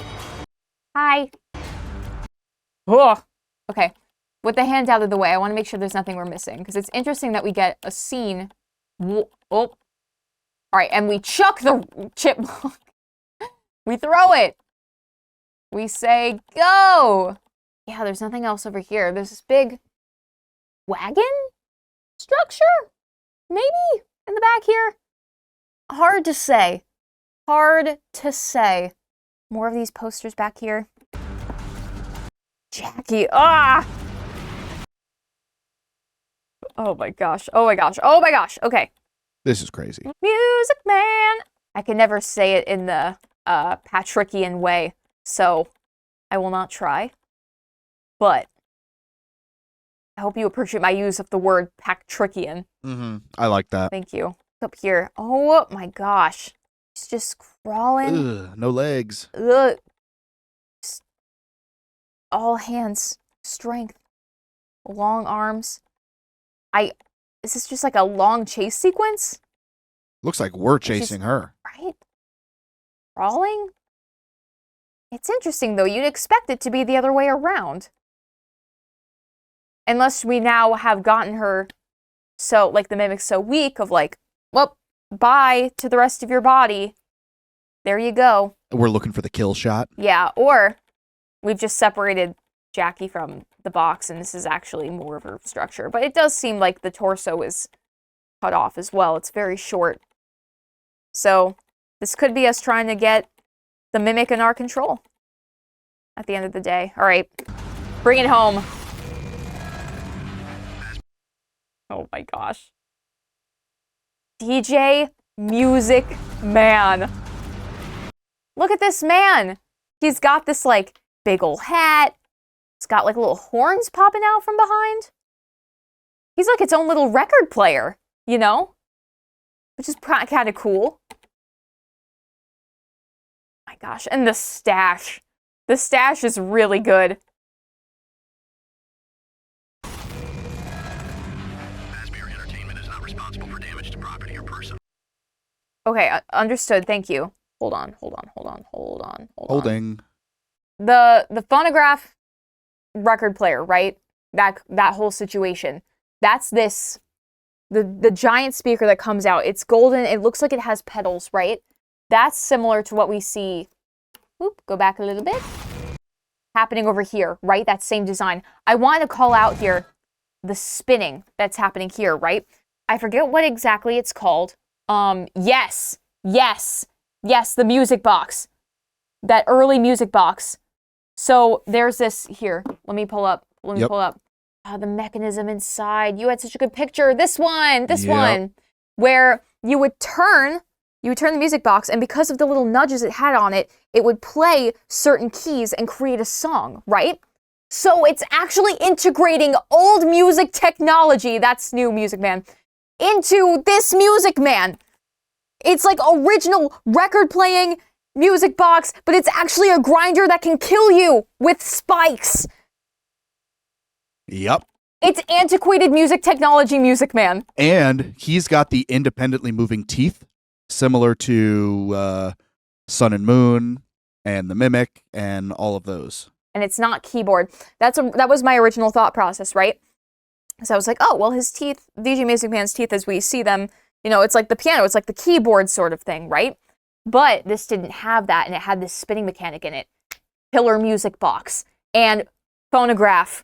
[SPEAKER 1] Hi. Oh. Okay. With the hands out of the way, I want to make sure there's nothing we're missing, because it's interesting that we get a scene. Oh. All right, and we chuck the chipmunk. We throw it. We say, go. Yeah, there's nothing else over here. There's this big wagon structure? Maybe in the back here? Hard to say. Hard to say. More of these posters back here. Jackie, ah! Oh my gosh, oh my gosh, oh my gosh, okay.
[SPEAKER 3] This is crazy.
[SPEAKER 1] Music Man! I can never say it in the Patrickian way, so I will not try. But I hope you appreciate my use of the word Patrickian.
[SPEAKER 3] Mm-hmm. I like that.
[SPEAKER 1] Thank you. Up here. Oh my gosh. He's just crawling.
[SPEAKER 3] Ugh, no legs.
[SPEAKER 1] Ugh. Just all hands. Strength. Long arms. Is this just like a long chase sequence?
[SPEAKER 3] Looks like we're chasing her.
[SPEAKER 1] Right? Crawling? It's interesting though. You'd expect it to be the other way around. Unless we now have gotten her so, like, the mimic's so weak of like, well, bye to the rest of your body. There you go.
[SPEAKER 3] We're looking for the kill shot.
[SPEAKER 1] Yeah, or we've just separated Jackie from the box and this is actually more of her structure. But it does seem like the torso is cut off as well. It's very short. So this could be us trying to get the mimic in our control at the end of the day. All right, bring it home. Oh my gosh. DJ Music Man. Look at this man. He's got this like big old hat. It's got like little horns popping out from behind. He's like its own little record player, you know? Which is kind of cool. My gosh, and the stash. The stash is really good. Okay, understood. Thank you. Hold on.
[SPEAKER 3] Holding.
[SPEAKER 1] The phonograph record player, right? That whole situation. That's this. The giant speaker that comes out. It's golden. It looks like it has pedals, right? That's similar to what we see. Oop, go back a little bit. Happening over here, right? That same design. I want to call out here the spinning that's happening here, right? I forget what exactly it's called. Yes, the music box. That early music box. So there's this here. Let me pull up. The mechanism inside. You had such a good picture. This one, where you would turn the music box, and because of the little nudges it had on it, it would play certain keys and create a song, right? So it's actually integrating old music technology, that's new Music Man, into this Music Man. It's like original record playing music box, but it's actually a grinder that can kill you with spikes.
[SPEAKER 3] Yep.
[SPEAKER 1] It's antiquated music technology Music Man.
[SPEAKER 3] And he's got the independently moving teeth, similar to Sun and Moon and the Mimic and all of those. And
[SPEAKER 1] it's not keyboard. That was my original thought process, right? So I was like, oh, well, his teeth, DJ Music Man's teeth as we see them You know, it's like the piano, it's like the keyboard sort of thing, right? But this didn't have that, and it had this spinning mechanic in it. Killer music box and phonograph.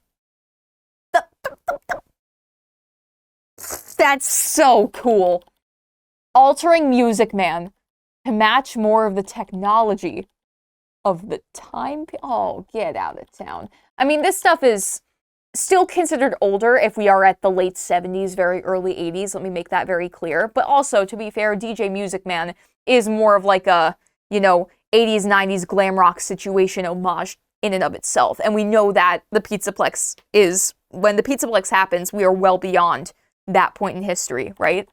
[SPEAKER 1] That's so cool. Altering Music Man to match more of the technology of the time. Oh, get out of town. I mean, this stuff is still considered older if we are at the late 70s, very early 80s. Let me make that very clear. But also, to be fair, DJ Music Man is more of like a, you know, 80s, 90s glam rock situation homage in and of itself. And we know that the Pizzaplex is, when the Pizzaplex happens, we are well beyond that point in history, right?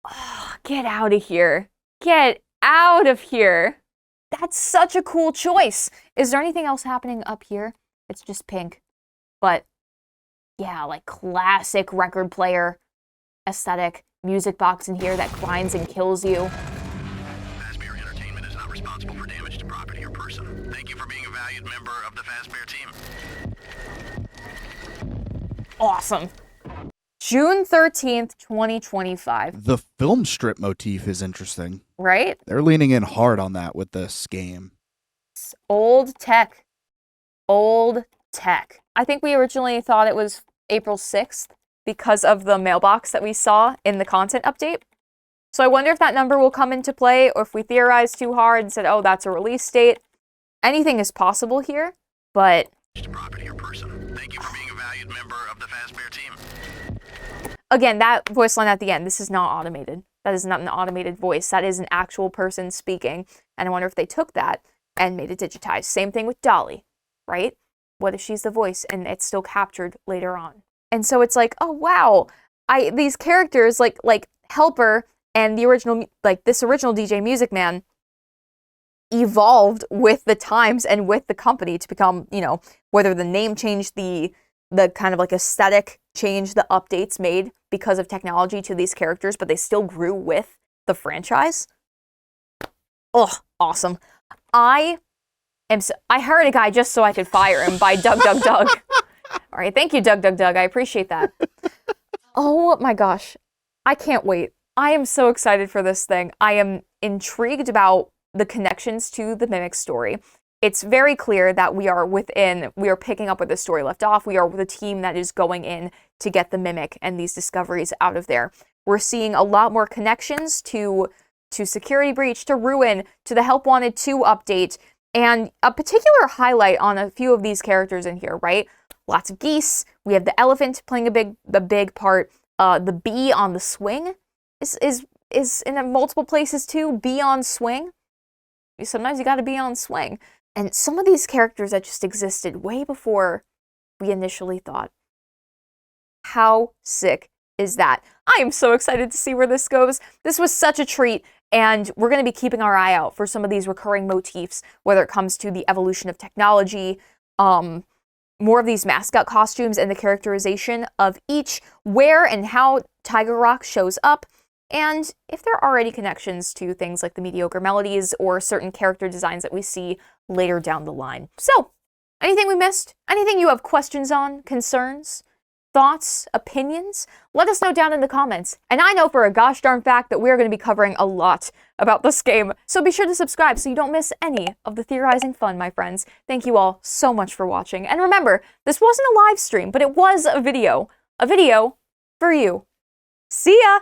[SPEAKER 1] Oh, get out of here. Get out of here. That's such a cool choice. Is there anything else happening up here? It's just pink. But yeah, like classic record player aesthetic. Music box in here that grinds and kills you.
[SPEAKER 2] Fazbear Entertainment is not responsible for damage to property or person. Thank you for being a valued member of the Fazbear team.
[SPEAKER 1] Awesome. June 13th, 2025.
[SPEAKER 3] The film strip motif is interesting.
[SPEAKER 1] Right?
[SPEAKER 3] They're leaning in hard on that with this game.
[SPEAKER 1] It's old tech. Old tech. I think we originally thought it was April 6th because of the mailbox that we saw in the content update. So I wonder if that number will come into play, or if we theorized too hard and said, oh, that's a release date. Anything is possible here, but...
[SPEAKER 2] Property or person. Thank you for being a valued member of the Fazbear team.
[SPEAKER 1] Again, that voice line at the end, this is not automated. That is not an automated voice. That is an actual person speaking. And I wonder if they took that and made it digitized. Same thing with Dolly, right? What if she's the voice and it's still captured later on? And so it's like, oh wow, these characters like Helper and the original, like this original DJ Music Man, evolved with the times and with the company to become, you know, whether the name changed, the kind of like aesthetic change, the updates made because of technology to these characters, but they still grew with the franchise. Oh, awesome. I hired a guy just so I could fire him by Doug. All right, thank you, Doug. I appreciate that. Oh my gosh. I can't wait. I am so excited for this thing. I am intrigued about the connections to the Mimic story. It's very clear that we are picking up where the story left off. We are the team that is going in to get the Mimic and these discoveries out of there. We're seeing a lot more connections to Security Breach, to Ruin, to the Help Wanted 2 update, and a particular highlight on a few of these characters in here, right? Lots of geese. We have the elephant playing the big part. The bee on the swing is in multiple places too. Bee on swing. Sometimes you gotta be on swing. And some of these characters that just existed way before we initially thought. How sick is that? I am so excited to see where this goes. This was such a treat, and we're going to be keeping our eye out for some of these recurring motifs, whether it comes to the evolution of technology, more of these mascot costumes, and the characterization of each, where and how Tiger Rock shows up, and if there are already connections to things like the mediocre melodies or certain character designs that we see later down the line. So, anything we missed? Anything you have questions on, concerns, thoughts, opinions? Let us know down in the comments. And I know for a gosh darn fact that we're going to be covering a lot about this game, so be sure to subscribe so you don't miss any of the theorizing fun, my friends. Thank you all so much for watching. And remember, this wasn't a live stream, but it was a video. A video for you. See ya!